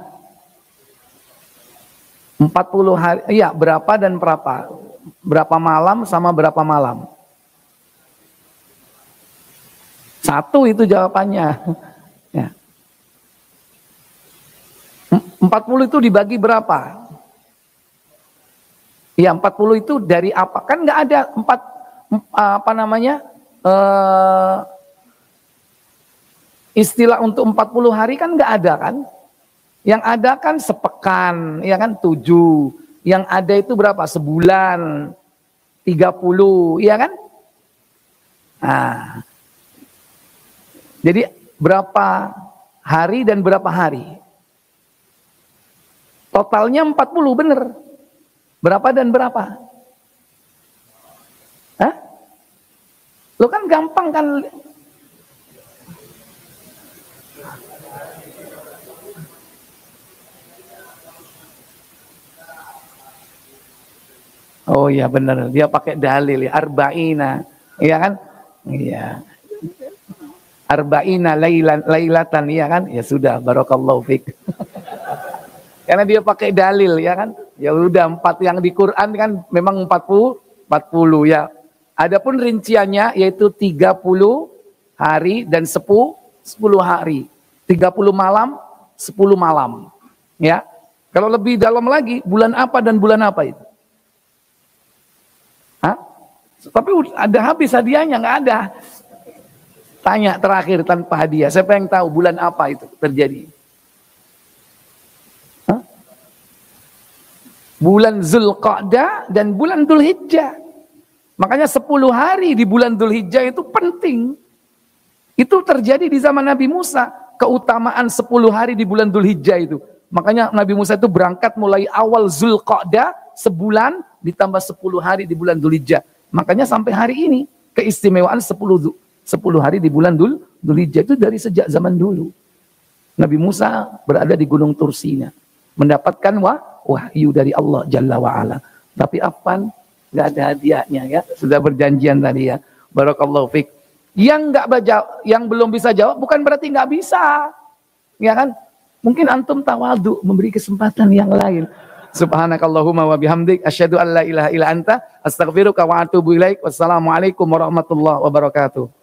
40 hari, iya berapa dan berapa? Berapa malam sama berapa malam? 1 itu jawabannya. Ya. 40 itu dibagi berapa? Ya 40 itu dari apa? Kan nggak ada istilah untuk 40 hari kan nggak ada kan? Yang ada kan sepekan, ya kan 7. Yang ada itu berapa? Sebulan, 30, ya kan? Nah, jadi berapa hari dan berapa hari? Totalnya 40 bener. Berapa dan berapa? Hah? Lo kan gampang kan? Oh iya benar, dia pakai dalil ya, arba'ina, iya kan? Iya. Arba'ina lailatan, iya kan? Ya sudah, barakallahu fiik. Karena dia pakai dalil, ya kan? Ya udah 4 yang di Quran kan memang 40 ya. Adapun rinciannya yaitu 30 hari dan 10 hari. 30 malam, 10 malam. Ya. Kalau lebih dalam lagi, bulan apa dan bulan apa itu? Hah? Tapi ada habis hadiahnya, nggak ada. Tanya terakhir tanpa hadiah. Siapa yang tahu bulan apa itu terjadi? Hah? Bulan Zulqa'dah dan bulan Dzulhijjah. Makanya 10 hari di bulan Dzulhijjah itu penting. Itu terjadi di zaman Nabi Musa. Keutamaan 10 hari di bulan Dzulhijjah itu. Makanya Nabi Musa itu berangkat mulai awal Zulqa'dah, sebulan ditambah 10 hari di bulan Dzulhijjah. Makanya sampai hari ini keistimewaan 10 hari di bulan Dzulhijjah itu dari sejak zaman dulu. Nabi Musa berada di Gunung Tursina, mendapatkan wahyu dari Allah Jalla wa'ala. Tapi apaan? Nggak ada hadiahnya ya. Sudah berjanjian tadi ya. Barakallahu fiik. Yang belum bisa jawab bukan berarti nggak bisa, ya kan? Mungkin antum tawadhu, memberi kesempatan yang lain. Subhanakallahumma wa bihamdik asyhadu an la ilaha illa anta astaghfiruka wa atubu ilaik. Wassalamualaikum warahmatullahi wabarakatuh.